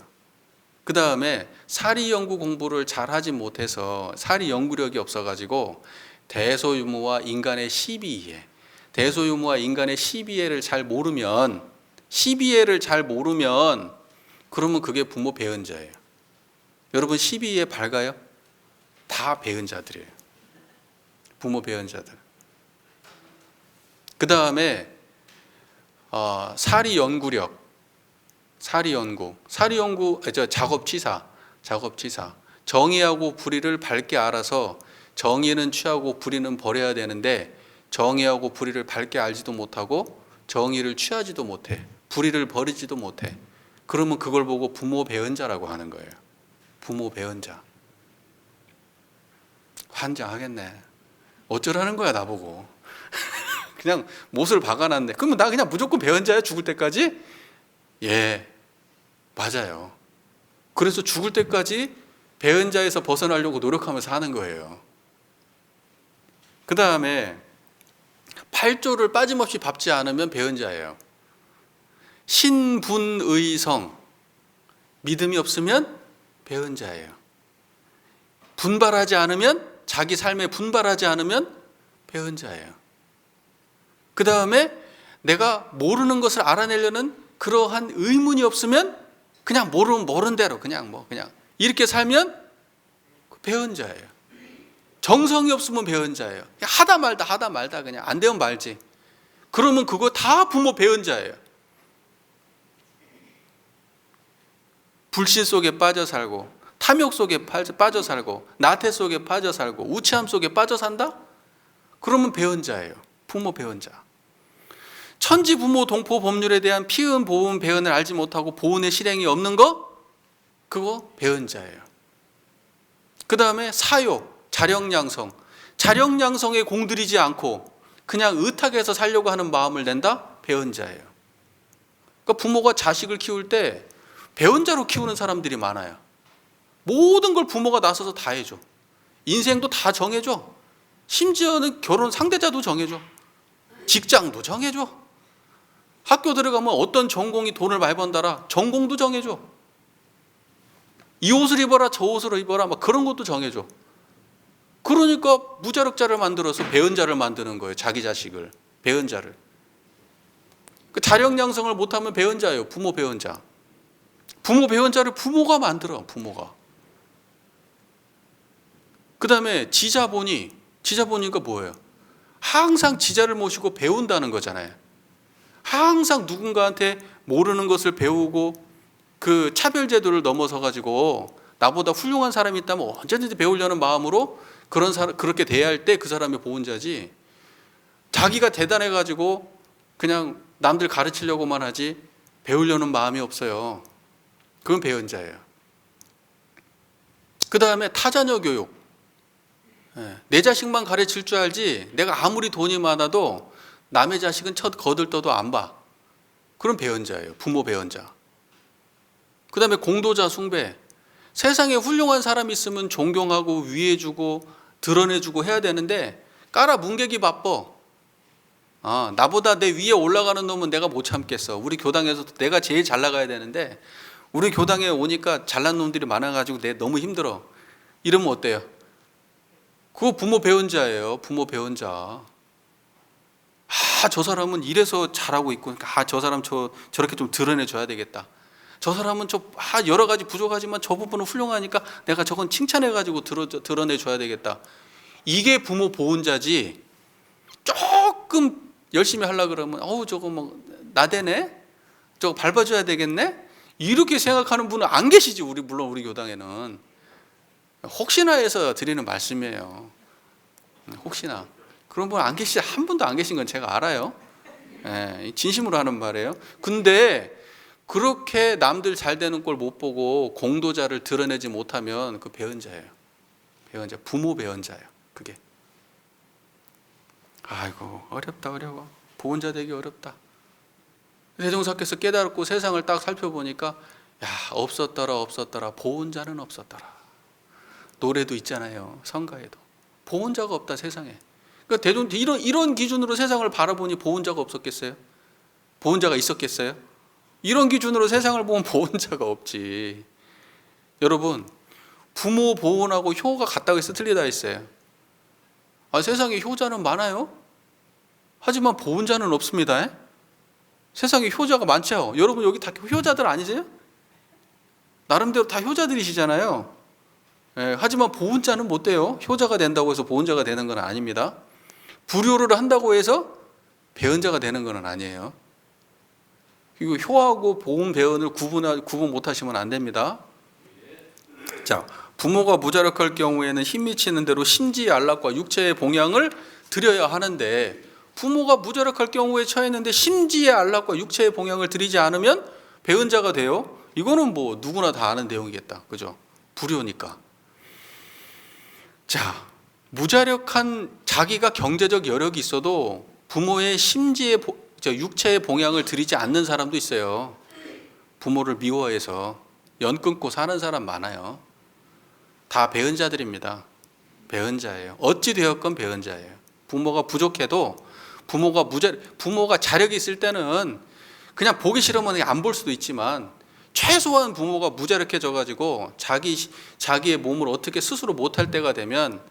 그 다음에 사리 연구 공부를 잘 하지 못해서 사리 연구력이 없어가지고 대소유무와 인간의 시비이해, 대소유무와 인간의 시비해를 잘 모르면, 그러면 그게 부모 배은자예요. 여러분 시비해 밝아요? 다 배은자들이에요. 부모 배은자들. 그 다음에 사리 연구력, 작업치사. 정의하고 불의를 밝게 알아서 정의는 취하고 불의는 버려야 되는데 정의하고 불의를 밝게 알지도 못하고 정의를 취하지도 못해. 불의를 버리지도 못해. 그러면 그걸 보고 부모 배은자라고 하는 거예요. 부모 배은자. 환장하겠네. 어쩌라는 거야 나보고. 그냥 못을 박아놨네. 그러면 나 그냥 무조건 배은자야 죽을 때까지? 예, 맞아요. 그래서 죽을 때까지 배은자에서 벗어나려고 노력하면서 하는 거예요. 그 다음에 8조를 빠짐없이 밟지 않으면 배은자예요. 신분의성, 믿음이 없으면 배은자예요. 분발하지 않으면, 자기 삶에 분발하지 않으면 배은자예요. 그 다음에 내가 모르는 것을 알아내려는 그러한 의문이 없으면 그냥 모르는 대로 그냥 이렇게 살면 배은자예요. 정성이 없으면 배은자예요. 하다 말다 그냥 안 되면 말지. 그러면 그거 다 부모 배은자예요. 불신 속에 빠져 살고, 탐욕 속에 빠져 살고, 나태 속에 빠져 살고, 우치함 속에 빠져 산다? 그러면 배은자예요. 부모 배은자. 천지 부모 동포 법률에 대한 피은 보은 배은을 알지 못하고 보은의 실행이 없는 거, 그거 배은자예요. 그 다음에 사욕, 자력양성. 자력양성에 공들이지 않고 그냥 의탁해서 살려고 하는 마음을 낸다? 배은자예요. 그러니까 부모가 자식을 키울 때 배은자로 키우는 사람들이 많아요. 모든 걸 부모가 나서서 다 해줘. 인생도 다 정해줘. 심지어는 결혼 상대자도 정해줘. 직장도 정해줘. 학교 들어가면 어떤 전공이 돈을 많이 번다라 전공도 정해줘. 이 옷을 입어라 저 옷을 입어라 막 그런 것도 정해줘. 그러니까 무자력자를 만들어서 배은자를 만드는 거예요. 자기 자식을. 배은자를. 그 자력양성을 못하면 배은자예요. 부모 배은자. 부모 배은자를 부모가 만들어. 부모가. 그 다음에 지자본이니까 뭐예요? 항상 지자를 모시고 배운다는 거잖아요. 항상 누군가한테 모르는 것을 배우고 그 차별제도를 넘어서 가지고 나보다 훌륭한 사람이 있다면 언제든지 배우려는 마음으로 그렇게 대할 때 그 사람이 보은자지, 자기가 대단해 가지고 그냥 남들 가르치려고만 하지 배우려는 마음이 없어요. 그건 배은자예요. 그 다음에 타자녀 교육. 내 자식만 가르칠 줄 알지 내가 아무리 돈이 많아도 남의 자식은 첫 거들떠도 안 봐. 그런 배은자예요. 부모 배은자. 그 다음에 공도자 숭배. 세상에 훌륭한 사람이 있으면 존경하고 위해주고 드러내주고 해야 되는데 깔아 뭉개기 바빠. 나보다 내 위에 올라가는 놈은 내가 못 참겠어. 우리 교당에서도 내가 제일 잘 나가야 되는데 우리 교당에 오니까 잘난 놈들이 많아가지고 내 너무 힘들어. 이러면 어때요? 그거 부모 배은자예요. 부모 배은자. 저 사람은 이래서 잘하고 있고, 저 사람 저렇게 좀 드러내줘야 되겠다. 저 사람은 여러 가지 부족하지만 저 부분은 훌륭하니까 내가 저건 칭찬해가지고 드러내줘야 되겠다. 이게 부모 보은자지. 조금 열심히 하려고 그러면 저거 나대네? 저거 밟아줘야 되겠네? 이렇게 생각하는 분은 안 계시지. 물론 우리 교당에는. 혹시나 해서 드리는 말씀이에요. 혹시나. 그런 분 안 계시지. 한 분도 안 계신 건 제가 알아요. 진심으로 하는 말이에요. 근데 그렇게 남들 잘 되는 꼴 못 보고 공도자를 드러내지 못하면 그 배은자예요. 배은자, 부모 배은자예요. 그게. 아이고 어렵다 어려워. 보은자 되기 어렵다. 대종사께서 깨달았고 세상을 딱 살펴보니까 없었더라 보은자는 없었더라. 노래도 있잖아요. 성가에도 보은자가 없다 세상에. 그러니까 대종 이런 기준으로 세상을 바라보니 보은자가 없었겠어요? 보은자가 있었겠어요? 이런 기준으로 세상을 보면 보은자가 없지. 여러분, 부모 보은하고 효가 같다고 해서 틀리다 했어요. 세상에 효자는 많아요. 하지만 보은자는 없습니다. 세상에 효자가 많죠. 여러분 여기 다 효자들 아니세요? 나름대로 다 효자들이시잖아요. 하지만 보은자는 못 돼요. 효자가 된다고 해서 보은자가 되는 건 아닙니다. 불효를 한다고 해서 배은자가 되는 건 아니에요. 그리고 효하고 보은 배은을 구분 못 하시면 안 됩니다. 자, 부모가 무자력할 경우에는 힘 미치는 대로 심지의 안락과 육체의 봉양을 드려야 하는데, 부모가 무자력할 경우에 처했는데 심지의 안락과 육체의 봉양을 드리지 않으면 배은자가 돼요? 이거는 누구나 다 아는 내용이겠다. 그죠? 불효니까. 자, 무자력한 자기가 경제적 여력이 있어도 부모의 육체의 봉양을 드리지 않는 사람도 있어요. 부모를 미워해서. 연 끊고 사는 사람 많아요. 다 배은자들입니다. 배은자예요. 어찌 되었건 배은자예요. 부모가 부족해도 부모가 자력이 있을 때는 그냥 보기 싫으면 안 볼 수도 있지만 최소한 부모가 무자력해져 가지고 자기의 몸을 어떻게 스스로 못할 때가 되면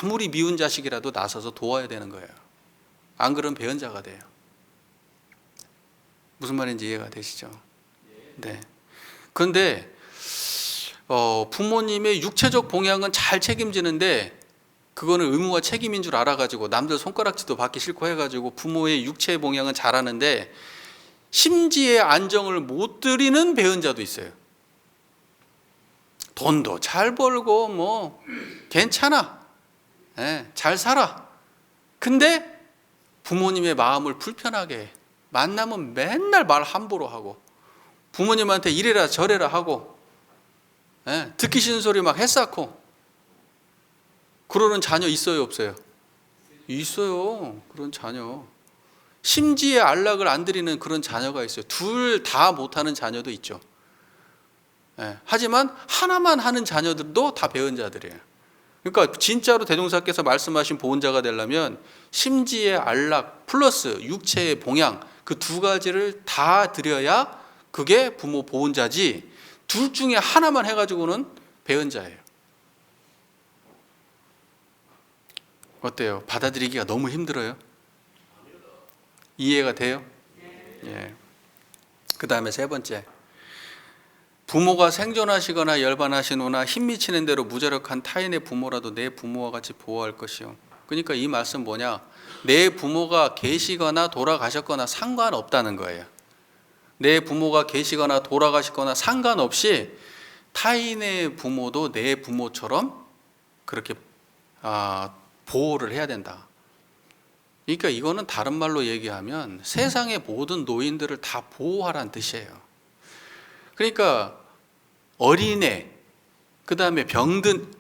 아무리 미운 자식이라도 나서서 도와야 되는 거예요. 안 그러면 배은자가 돼요. 무슨 말인지 이해가 되시죠? 네. 그런데 부모님의 육체적 봉양은 잘 책임지는데 그거는 의무와 책임인 줄 알아가지고 남들 손가락질도 받기 싫고 해가지고 부모의 육체 봉양은 잘하는데 심지의 안정을 못 드리는 배은자도 있어요. 돈도 잘 벌고 뭐 괜찮아, 잘 살아. 근데 부모님의 마음을 불편하게 해. 만나면 맨날 말 함부로 하고 부모님한테 이래라 저래라 하고 듣기 싫은 소리 막 해쌓고 그러는 자녀 있어요 없어요? 있어요. 그런 자녀. 심지의 안락을 안 드리는 그런 자녀가 있어요. 둘 다 못하는 자녀도 있죠. 하지만 하나만 하는 자녀들도 다 배은자들이에요. 그러니까 진짜로 대종사께서 말씀하신 보은자가 되려면 심지의 안락 플러스 육체의 봉양 그 두 가지를 다 드려야 그게 부모 보은자지 둘 중에 하나만 해가지고는 배은자예요. 어때요? 받아들이기가 너무 힘들어요? 이해가 돼요? 예. 그 다음에 세 번째, 부모가 생존하시거나 열반하시노나 힘미치는 대로 무자력한 타인의 부모라도 내 부모와 같이 보호할 것이요. 그러니까 이 말씀 뭐냐? 내 부모가 계시거나 돌아가셨거나 상관없다는 거예요. 내 부모가 계시거나 돌아가시거나 상관없이 타인의 부모도 내 부모처럼 그렇게 보호를 해야 된다. 그러니까 이거는 다른 말로 얘기하면 세상의 모든 노인들을 다 보호하라는 뜻이에요. 그러니까 어린애, 그 다음에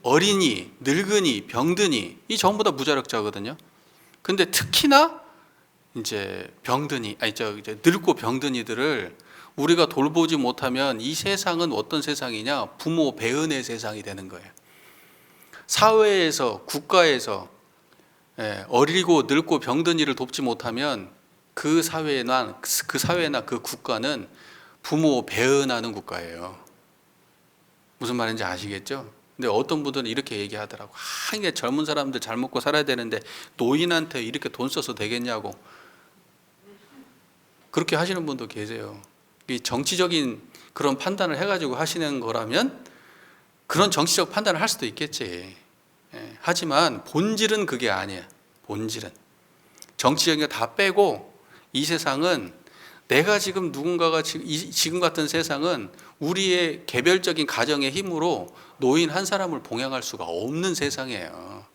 어린이, 늙은이, 병든이 이 전부 다 무자력자거든요. 근데 특히나 이제 이제 늙고 병든이들을 우리가 돌보지 못하면 이 세상은 어떤 세상이냐? 부모 배은의 세상이 되는 거예요. 사회에서 국가에서 어리고 늙고 병든 이를 돕지 못하면 그 사회나 그 국가는 부모 배은하는 국가예요. 무슨 말인지 아시겠죠? 근데 어떤 분들은 이렇게 얘기하더라고. 이게 젊은 사람들 잘 먹고 살아야 되는데 노인한테 이렇게 돈 써서 되겠냐고. 그렇게 하시는 분도 계세요. 이 정치적인 그런 판단을 해가지고 하시는 거라면 그런 정치적 판단을 할 수도 있겠지. 하지만 본질은 그게 아니에요. 본질은 정치적인 거 다 빼고 이 세상은 내가 지금 누군가가 지금 같은 세상은 우리의 개별적인 가정의 힘으로 노인 한 사람을 봉양할 수가 없는 세상이에요.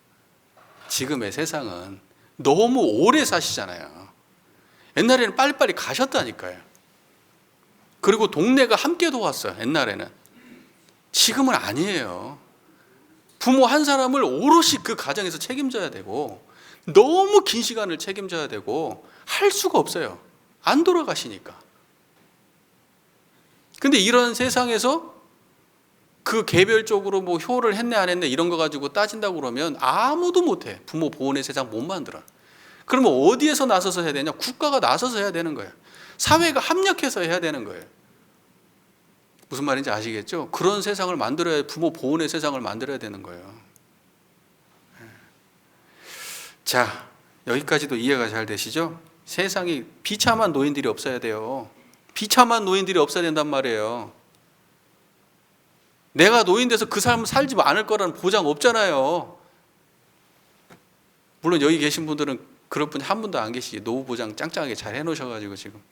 지금의 세상은 너무 오래 사시잖아요. 옛날에는 빨리빨리 가셨다니까요. 그리고 동네가 함께 도왔어요. 옛날에는. 지금은 아니에요. 부모 한 사람을 오롯이 그 가정에서 책임져야 되고 너무 긴 시간을 책임져야 되고 할 수가 없어요. 안 돌아가시니까. 근데 이런 세상에서 그 개별적으로 뭐 효를 했네 안 했네 이런 거 가지고 따진다고 그러면 아무도 못해. 부모 보호의 세상 못 만들어. 그러면 어디에서 나서서 해야 되냐? 국가가 나서서 해야 되는 거예요. 사회가 합력해서 해야 되는 거예요. 무슨 말인지 아시겠죠? 그런 세상을 만들어야 부모 보호의 세상을 만들어야 되는 거예요. 자, 여기까지도 이해가 잘 되시죠? 세상이 비참한 노인들이 없어야 돼요. 비참한 노인들이 없어야 된단 말이에요. 내가 노인 돼서 그 삶을 살지 않을 거라는 보장 없잖아요. 물론 여기 계신 분들은 그럴 분이 한 분도 안 계시지. 노후 보장 짱짱하게 잘 해놓으셔가지고 지금.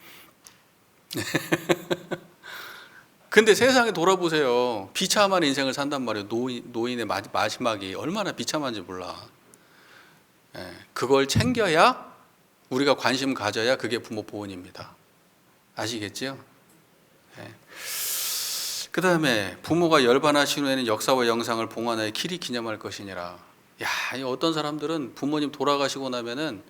근데 세상에 돌아보세요. 비참한 인생을 산단 말이에요. 노인의 마지막이 얼마나 비참한지 몰라. 그걸 챙겨야 우리가 관심 가져야 그게 부모 보온입니다. 아시겠지요? 그 다음에 부모가 열반하신 후에는 역사와 영상을 봉헌하여 길이 기념할 것이니라. 야, 어떤 사람들은 부모님 돌아가시고 나면은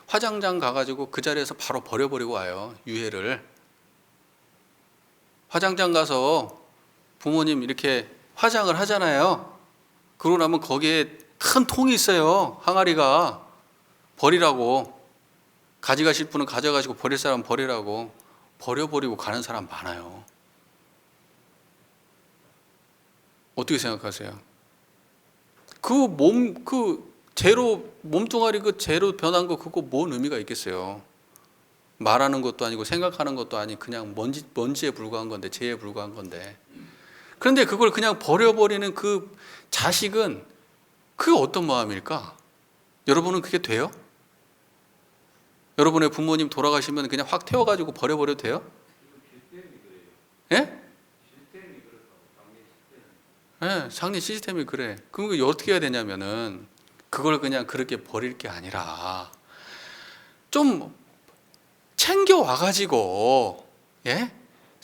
화장장 가가지고 그 자리에서 바로 버려버리고 와요. 유해를. 화장장 가서 부모님 이렇게 화장을 하잖아요. 그러고 나면 거기에 큰 통이 있어요. 항아리가. 버리라고. 가져가실 분은 가져가시고 버릴 사람은 버리라고. 버려버리고 가는 사람 많아요. 어떻게 생각하세요? 그 재로, 몸뚱아리 그 재로 변한 거 그거 뭔 의미가 있겠어요? 말하는 것도 아니고 생각하는 것도 아니 그냥 먼지에 불과한 건데, 재에 불과한 건데. 그런데 그걸 그냥 버려버리는 그 자식은 그게 어떤 마음일까? 여러분은 그게 돼요? 여러분의 부모님 돌아가시면 그냥 확 태워가지고 버려버려도 돼요? 예? 예, 장례 시스템이 그래. 그럼 어떻게 해야 되냐면은 그걸 그냥 그렇게 버릴 게 아니라 좀 챙겨와가지고, 예?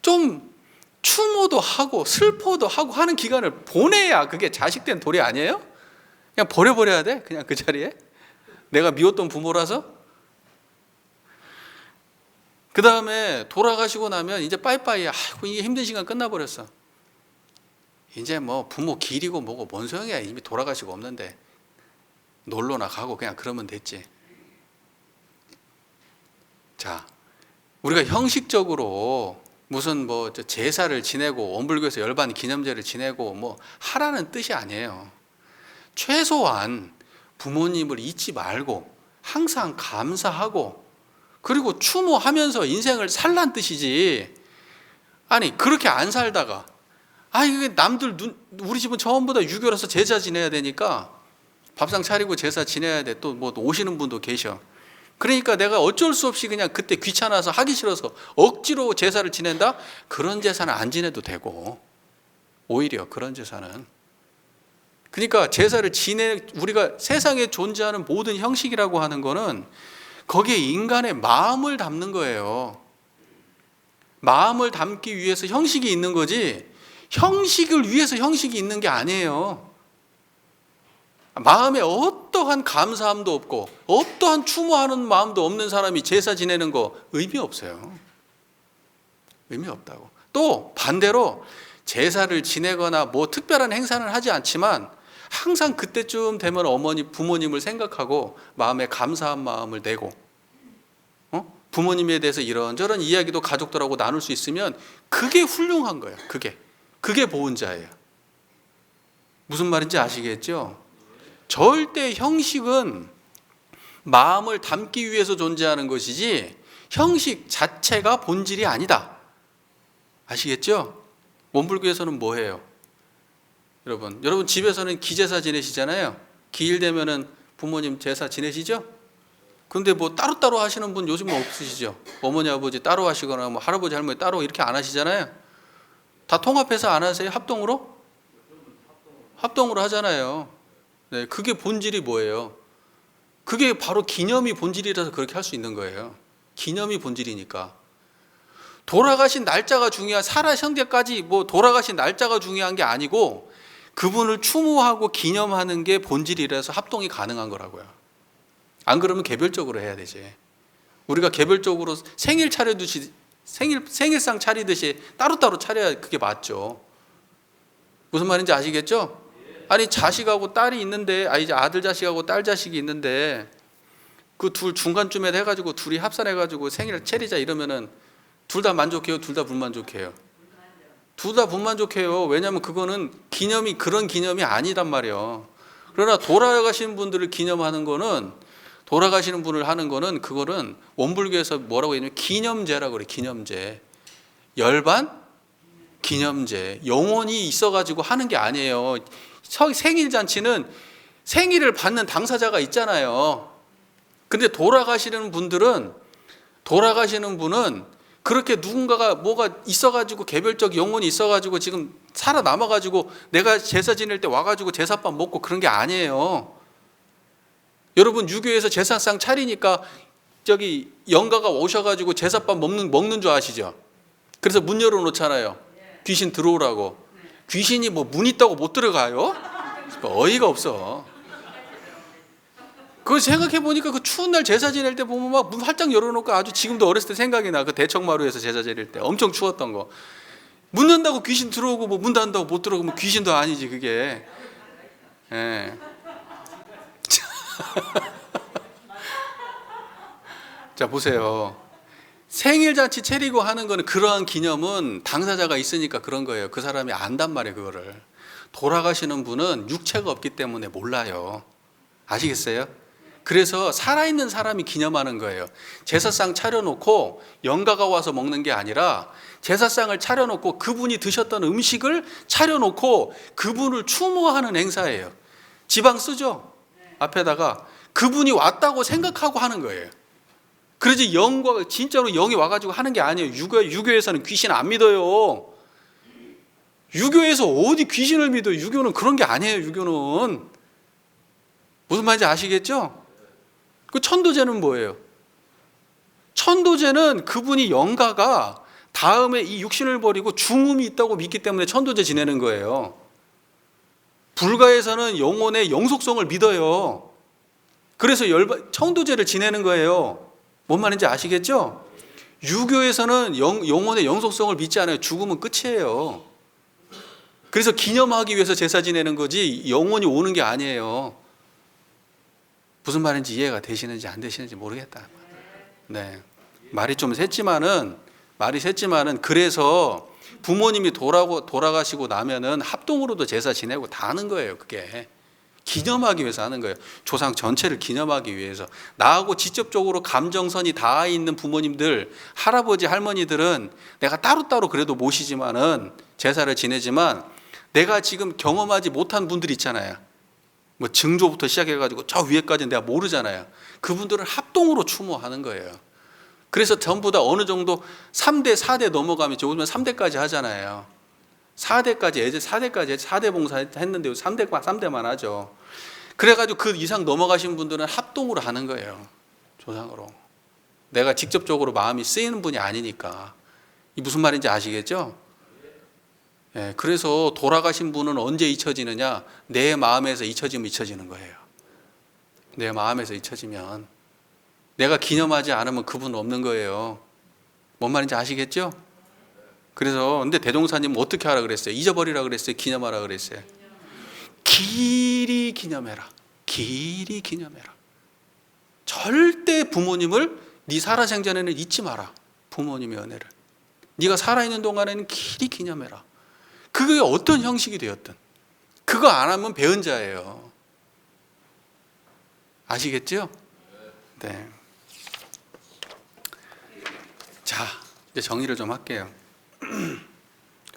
좀 추모도 하고 슬퍼도 하고 하는 기간을 보내야 그게 자식된 도리 아니에요? 그냥 버려버려야 돼? 그냥 그 자리에? 내가 미웠던 부모라서? 그 다음에 돌아가시고 나면 이제 빠이빠이. 아이고, 이게 힘든 시간 끝나버렸어. 이제 뭐 부모 길이고 뭐고 뭔 소용이야. 이미 돌아가시고 없는데. 놀러나 가고 그냥 그러면 됐지. 자, 우리가 형식적으로 무슨 뭐 제사를 지내고 원불교에서 열반 기념제를 지내고 뭐 하라는 뜻이 아니에요. 최소한 부모님을 잊지 말고 항상 감사하고 그리고 추모하면서 인생을 살란 뜻이지. 아니 그렇게 안 살다가 이게 남들 우리 집은 전부 다 유교라서 제사 지내야 되니까 밥상 차리고 제사 지내야 돼. 또 뭐 오시는 분도 계셔. 그러니까 내가 어쩔 수 없이 그냥 그때 귀찮아서 하기 싫어서 억지로 제사를 지낸다? 그런 제사는 안 지내도 되고, 오히려 그런 제사는. 그러니까 제사를 우리가 세상에 존재하는 모든 형식이라고 하는 거는 거기에 인간의 마음을 담는 거예요. 마음을 담기 위해서 형식이 있는 거지 형식을 위해서 형식이 있는 게 아니에요. 마음에 어떠한 감사함도 없고 어떠한 추모하는 마음도 없는 사람이 제사 지내는 거 의미 없어요. 의미 없다고. 또 반대로 제사를 지내거나 뭐 특별한 행사는 하지 않지만 항상 그때쯤 되면 부모님을 생각하고 마음에 감사한 마음을 내고 부모님에 대해서 이런저런 이야기도 가족들하고 나눌 수 있으면 그게 훌륭한 거예요. 그게 보은자예요. 무슨 말인지 아시겠죠? 절대 형식은 마음을 담기 위해서 존재하는 것이지 형식 자체가 본질이 아니다. 아시겠죠? 원불교에서는 뭐예요? 여러분 집에서는 기제사 지내시잖아요. 기일 되면은 부모님 제사 지내시죠? 근데 뭐 따로따로 하시는 분 요즘은 없으시죠? 어머니 아버지 따로 하시거나 뭐 할아버지 할머니 따로 이렇게 안 하시잖아요. 다 통합해서 안 하세요? 합동으로 하잖아요. 네, 그게 본질이 뭐예요? 그게 바로 기념이 본질이라서 그렇게 할 수 있는 거예요. 기념이 본질이니까. 돌아가신 날짜가 살아신 데까지 뭐 돌아가신 날짜가 중요한 게 아니고 그분을 추모하고 기념하는 게 본질이라서 합동이 가능한 거라고요. 안 그러면 개별적으로 해야 되지. 우리가 개별적으로 생일상 차리듯이 따로따로 차려야 그게 맞죠. 무슨 말인지 아시겠죠? 아니 자식하고 딸이 있는데 이제 아들 자식하고 딸 자식이 있는데 그 둘 중간쯤에 해가지고 둘이 합산해가지고 생일을 차리자 이러면은 둘 다 만족해요? 둘 다 불만족해요? 둘 다 불만족해요. 왜냐하면 그거는 그런 기념이 아니란 말이에요. 그러나 돌아가신 분들을 기념하는 거는 돌아가시는 분을 하는 거는 그거는 원불교에서 뭐라고 얘기하냐면 기념제라고 그래. 기념제. 열반 기념제. 영혼이 있어가지고 하는 게 아니에요. 생일 잔치는 생일을 받는 당사자가 있잖아요. 근데 돌아가시는 분은 그렇게 누군가가 뭐가 있어가지고 개별적 영혼이 있어가지고 지금 살아남아가지고 내가 제사 지낼 때 와가지고 제사밥 먹고 그런 게 아니에요. 여러분 유교에서 제사상 차리니까 영가가 오셔가지고 제사밥 먹는 줄 아시죠? 그래서 문 열어놓잖아요. 귀신 들어오라고. 귀신이 뭐 문 있다고 못 들어가요? 어이가 없어. 그거 생각해보니까 그 추운 날 제사 지낼 때 보면 막 문 활짝 열어놓고 아주 지금도 어렸을 때 생각이 나. 그 대청마루에서 제사 지낼 때 엄청 추웠던 거. 문 닫는다고 귀신 들어오고 뭐 문 닫는다고 못 들어오고 귀신도 아니지 그게. 예. 자 보세요. 생일잔치 차리고 하는 거는 그러한 기념은 당사자가 있으니까 그런 거예요. 그 사람이 안단 말이에요 그거를. 돌아가시는 분은 육체가 없기 때문에 몰라요. 아시겠어요? 그래서 살아있는 사람이 기념하는 거예요. 제사상 차려놓고 영가가 와서 먹는 게 아니라 제사상을 차려놓고 그분이 드셨던 음식을 차려놓고 그분을 추모하는 행사예요. 지방 쓰죠? 앞에다가 그분이 왔다고 생각하고 하는 거예요. 그러지 영과 진짜로 영이 와가지고 하는 게 아니에요. 유교에서는 귀신 안 믿어요. 유교에서 어디 귀신을 믿어요? 유교는 그런 게 아니에요. 유교는 무슨 말인지 아시겠죠? 그 천도제는 뭐예요? 천도제는 그분이 영가가 다음에 이 육신을 버리고 중음이 있다고 믿기 때문에 천도제 지내는 거예요. 불가에서는 영혼의 영속성을 믿어요. 그래서 천도제를 지내는 거예요. 뭔 말인지 아시겠죠? 유교에서는 영혼의 영속성을 믿지 않아요. 죽으면 끝이에요. 그래서 기념하기 위해서 제사 지내는 거지 영혼이 오는 게 아니에요. 무슨 말인지 이해가 되시는지 안 되시는지 모르겠다. 네, 말이 셌지만은 그래서 부모님이 돌아가시고 나면은 합동으로도 제사 지내고 다 하는 거예요. 그게 기념하기 위해서 하는 거예요. 조상 전체를 기념하기 위해서. 나하고 직접적으로 감정선이 닿아 있는 부모님들, 할아버지, 할머니들은 내가 따로따로 그래도 모시지만은 제사를 지내지만 내가 지금 경험하지 못한 분들 있잖아요. 뭐 증조부터 시작해가지고 저 위에까지는 내가 모르잖아요. 그분들은 합동으로 추모하는 거예요. 그래서 전부 다 어느 정도 3대, 4대 넘어가면 요즘은 3대까지 하잖아요. 4대 봉사 했는데 3대만 하죠. 그래가지고 그 이상 넘어가신 분들은 합동으로 하는 거예요. 조상으로. 내가 직접적으로 마음이 쓰이는 분이 아니니까. 이 무슨 말인지 아시겠죠? 예, 그래서 돌아가신 분은 언제 잊혀지느냐? 내 마음에서 잊혀지는 거예요. 내 마음에서 잊혀지면. 내가 기념하지 않으면 그분 없는 거예요. 뭔 말인지 아시겠죠? 그래서 근데 대종사님은 어떻게 하라 그랬어요? 잊어버리라 그랬어요? 기념하라 그랬어요? 길이 기념해라. 길이 기념해라. 절대 부모님을 네 살아생전에는 잊지 마라. 부모님의 은혜를. 네가 살아있는 동안에는 길이 기념해라. 그게 어떤 형식이 되었든 그거 안 하면 배은 자예요. 아시겠죠? 네. 자, 이제 정리를 좀 할게요.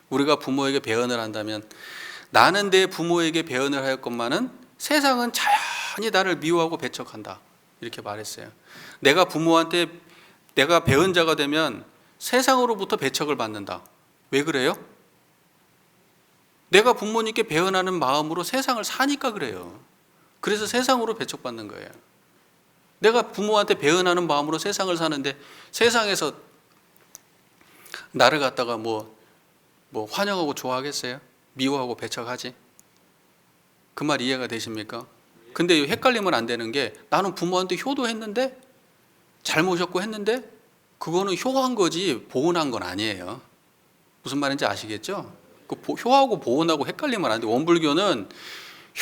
우리가 부모에게 배은을 한다면 나는 내 부모에게 배은을 하였건만은 세상은 자연히 나를 미워하고 배척한다. 이렇게 말했어요. 내가 부모한테 내가 배은 자가 되면 세상으로부터 배척을 받는다. 왜 그래요? 내가 부모님께 배은하는 마음으로 세상을 사니까 그래요. 그래서 세상으로 배척받는 거예요. 내가 부모한테 배은하는 마음으로 세상을 사는데 세상에서 나를 갖다가 뭐 환영하고 좋아하겠어요? 미워하고 배척하지? 그 말 이해가 되십니까? 근데 헷갈리면 안 되는 게 나는 부모한테 효도했는데 잘 모셨고 했는데 그거는 효한 거지 보은한 건 아니에요. 무슨 말인지 아시겠죠? 그 효하고 보은하고 헷갈리면 안 돼. 원불교는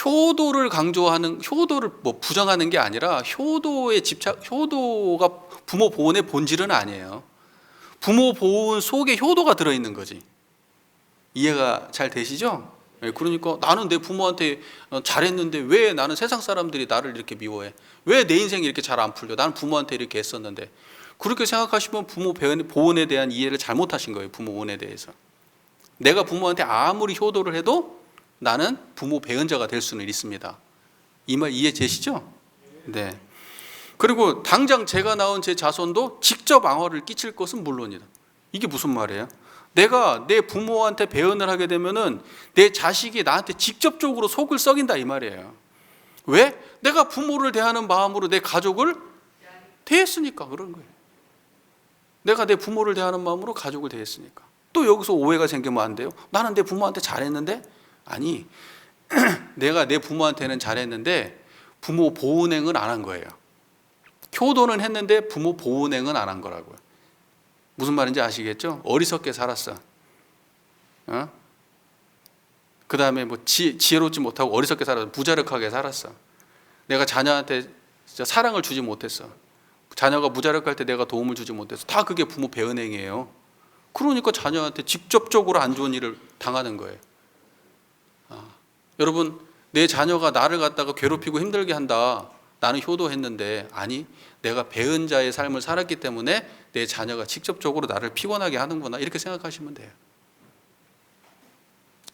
효도를 강조하는 효도를 부정하는 게 아니라 효도가 부모 보은의 본질은 아니에요. 부모 보은 속에 효도가 들어있는 거지. 이해가 잘 되시죠? 그러니까 나는 내 부모한테 잘했는데 왜 나는 세상 사람들이 나를 이렇게 미워해? 왜 내 인생이 이렇게 잘 안 풀려? 나는 부모한테 이렇게 했었는데. 그렇게 생각하시면 부모 보은에 대한 이해를 잘못하신 거예요. 부모 보은에 대해서. 내가 부모한테 아무리 효도를 해도 나는 부모 배은자가 될 수는 있습니다. 이 말 이해되시죠? 네. 그리고 당장 제가 낳은 제 자손도 직접 앙화를 끼칠 것은 물론이다. 이게 무슨 말이에요? 내가 내 부모한테 배은을 하게 되면은 내 자식이 나한테 직접적으로 속을 썩인다 이 말이에요. 왜? 내가 부모를 대하는 마음으로 내 가족을 대했으니까 그런 거예요. 내가 내 부모를 대하는 마음으로 가족을 대했으니까. 또 여기서 오해가 생기면 안 돼요. 나는 내 부모한테 잘했는데? 아니, 내가 내 부모한테는 잘했는데 부모 보은행은 안 한 거예요. 효도는 했는데 부모 보은행은 안 한 거라고요. 무슨 말인지 아시겠죠? 어리석게 살았어. 그 다음에 뭐 지혜롭지 못하고 어리석게 살아서 무자력하게 살았어. 내가 자녀한테 진짜 사랑을 주지 못했어. 자녀가 무자력할 때 내가 도움을 주지 못했어. 다 그게 부모 배은 행위예요. 그러니까 자녀한테 직접적으로 안 좋은 일을 당하는 거예요. 여러분, 내 자녀가 나를 갖다가 괴롭히고 힘들게 한다. 나는 효도했는데, 아니, 내가 배은 자의 삶을 살았기 때문에 내 자녀가 직접적으로 나를 피곤하게 하는구나, 이렇게 생각하시면 돼요.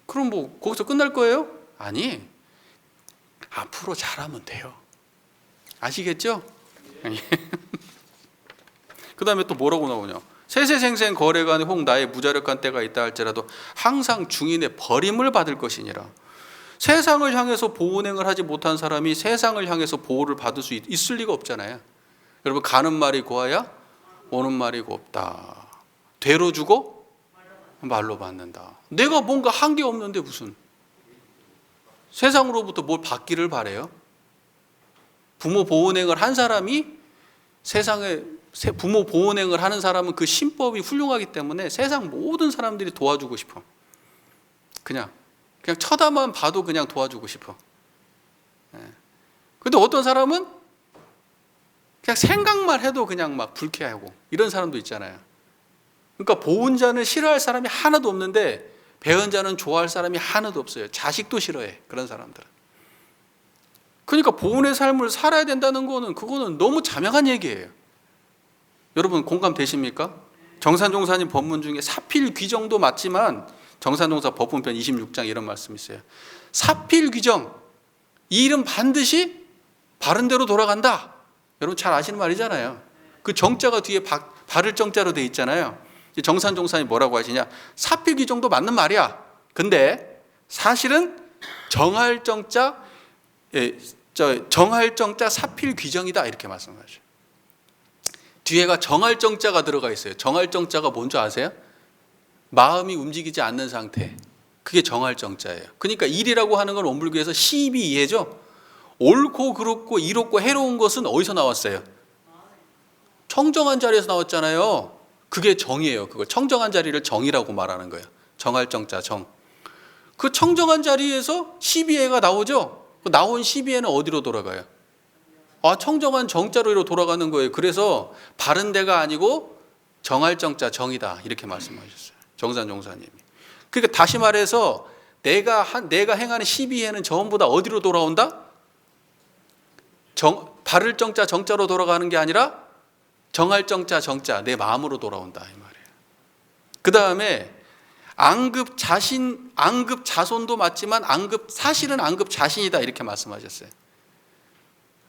그럼 뭐 거기서 끝날 거예요? 아니, 앞으로 잘하면 돼요. 아시겠죠? 그 다음에 또 뭐라고 나오냐? 세세생생 거래간에 혹 나의 무자력한 때가 있다 할지라도 항상 중인의 버림을 받을 것이니라. 세상을 향해서 보은행을 하지 못한 사람이 세상을 향해서 보호를 받을 수 있을 리가 없잖아요. 여러분, 가는 말이 고와야 오는 말이 곱다. 되로 주고 말로 받는다. 내가 뭔가 한 게 없는데 무슨 세상으로부터 뭘 받기를 바래요? 부모 보은행을 한 사람이 부모 보은행을 하는 사람은 그 신법이 훌륭하기 때문에 세상 모든 사람들이 도와주고 싶어. 그냥 쳐다만 봐도 그냥 도와주고 싶어. 근데 어떤 사람은 그냥 생각만 해도 그냥 막 불쾌하고 이런 사람도 있잖아요. 그러니까 보은자는 싫어할 사람이 하나도 없는데 배은자는 좋아할 사람이 하나도 없어요. 자식도 싫어해, 그런 사람들은. 그러니까 보은의 삶을 살아야 된다는 거는 그거는 너무 자명한 얘기예요. 여러분 공감되십니까? 정산종사님 법문 중에 사필귀정도 맞지만 정산종사 법문편 26장 이런 말씀이 있어요. 사필귀정, 이 일은 반드시 바른 대로 돌아간다. 여러분 잘 아시는 말이잖아요. 그 정자가 뒤에 바를 정자로 돼 있잖아요. 정산종사님 뭐라고 하시냐? 사필귀정도 맞는 말이야. 근데 사실은 정할 정자 사필귀정이다, 이렇게 말씀하셔요. 뒤에가 정할 정자가 들어가 있어요. 정할 정자가 뭔지 아세요? 마음이 움직이지 않는 상태. 그게 정할 정자예요. 그러니까 일이라고 하는 건 원불교에서 시비 이해죠. 옳고 그렇고 이롭고 해로운 것은 어디서 나왔어요? 청정한 자리에서 나왔잖아요. 그게 정이에요. 그걸 청정한 자리를 정이라고 말하는 거예요. 정할 정자 정. 그 청정한 자리에서 시비해가 나오죠. 그 나온 시비해는 어디로 돌아가요? 청정한 정자로 돌아가는 거예요. 그래서 바른 데가 아니고 정할 정자 정이다, 이렇게 말씀하셨어요. 정산종사님이. 그러니까 다시 말해서 내가 행하는 시비해는 전부 다 어디로 돌아온다? 바를 정자 정자로 돌아가는 게 아니라 정할 정자 정자, 내 마음으로 돌아온다, 이 말이에요. 그 다음에 안급 자손도 맞지만 사실은 안급 자신이다, 이렇게 말씀하셨어요.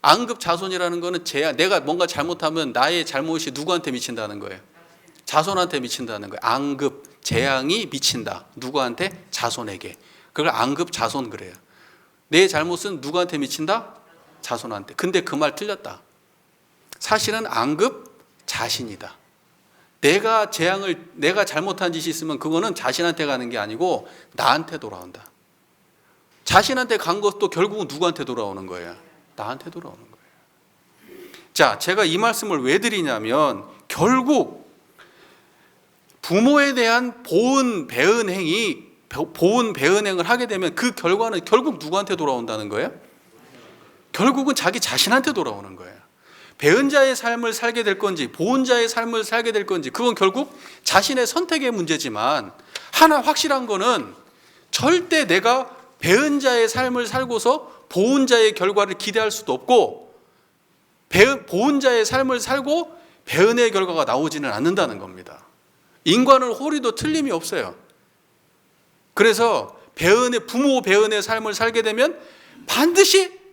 안급 자손이라는 거는 내가 뭔가 잘못하면 나의 잘못이 누구한테 미친다는 거예요? 자손한테 미친다는 거예요. 안급, 재앙이 미친다. 누구한테? 자손에게. 그걸 안급 자손 그래요. 내 잘못은 누구한테 미친다? 자손한테. 근데 그 말 틀렸다. 사실은 안급 자신이다. 내가 잘못한 짓이 있으면 그거는 자신한테 가는 게 아니고 나한테 돌아온다. 자신한테 간 것도 결국은 누구한테 돌아오는 거예요? 나한테 돌아오는 거예요. 자, 제가 이 말씀을 왜 드리냐면 결국 부모에 대한 보은 배은 행을 하게 되면 그 결과는 결국 누구한테 돌아온다는 거예요? 결국은 자기 자신한테 돌아오는 거예요. 배은자의 삶을 살게 될 건지 보은자의 삶을 살게 될 건지 그건 결국 자신의 선택의 문제지만, 하나 확실한 거는 절대 내가 배은자의 삶을 살고서 보은자의 결과를 기대할 수도 없고, 보은자의 삶을 살고 배은의 결과가 나오지는 않는다는 겁니다. 인과는 호리도 틀림이 없어요. 그래서 부모 배은의 삶을 살게 되면 반드시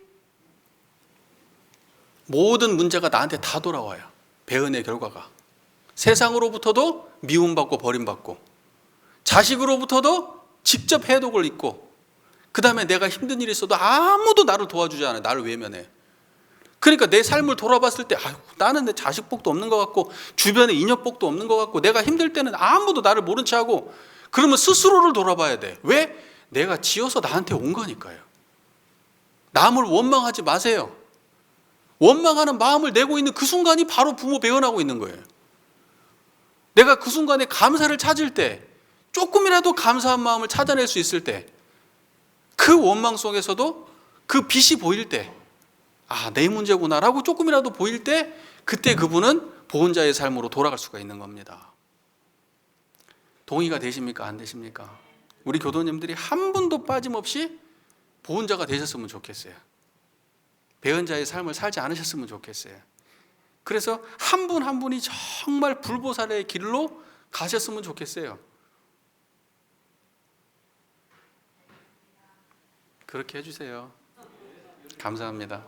모든 문제가 나한테 다 돌아와요. 배은의 결과가. 세상으로부터도 미움받고 버림받고, 자식으로부터도 직접 해독을 입고, 그 다음에 내가 힘든 일이 있어도 아무도 나를 도와주지 않아요. 나를 외면해. 그러니까 내 삶을 돌아봤을 때 나는 내 자식 복도 없는 것 같고 주변에 인연 복도 없는 것 같고 내가 힘들 때는 아무도 나를 모른 채 하고, 그러면 스스로를 돌아봐야 돼. 왜? 내가 지어서 나한테 온 거니까요. 남을 원망하지 마세요. 원망하는 마음을 내고 있는 그 순간이 바로 부모 배은하고 있는 거예요. 내가 그 순간에 감사를 찾을 때, 조금이라도 감사한 마음을 찾아낼 수 있을 때, 그 원망 속에서도 그 빛이 보일 때, 아, 내 문제구나라고 조금이라도 보일 때, 그때 그분은 보은자의 삶으로 돌아갈 수가 있는 겁니다. 동의가 되십니까? 안 되십니까? 우리 교도님들이 한 분도 빠짐없이 보은자가 되셨으면 좋겠어요. 배은자의 삶을 살지 않으셨으면 좋겠어요. 그래서 한 분 한 분이 정말 불보살의 길로 가셨으면 좋겠어요. 그렇게 해주세요. 감사합니다.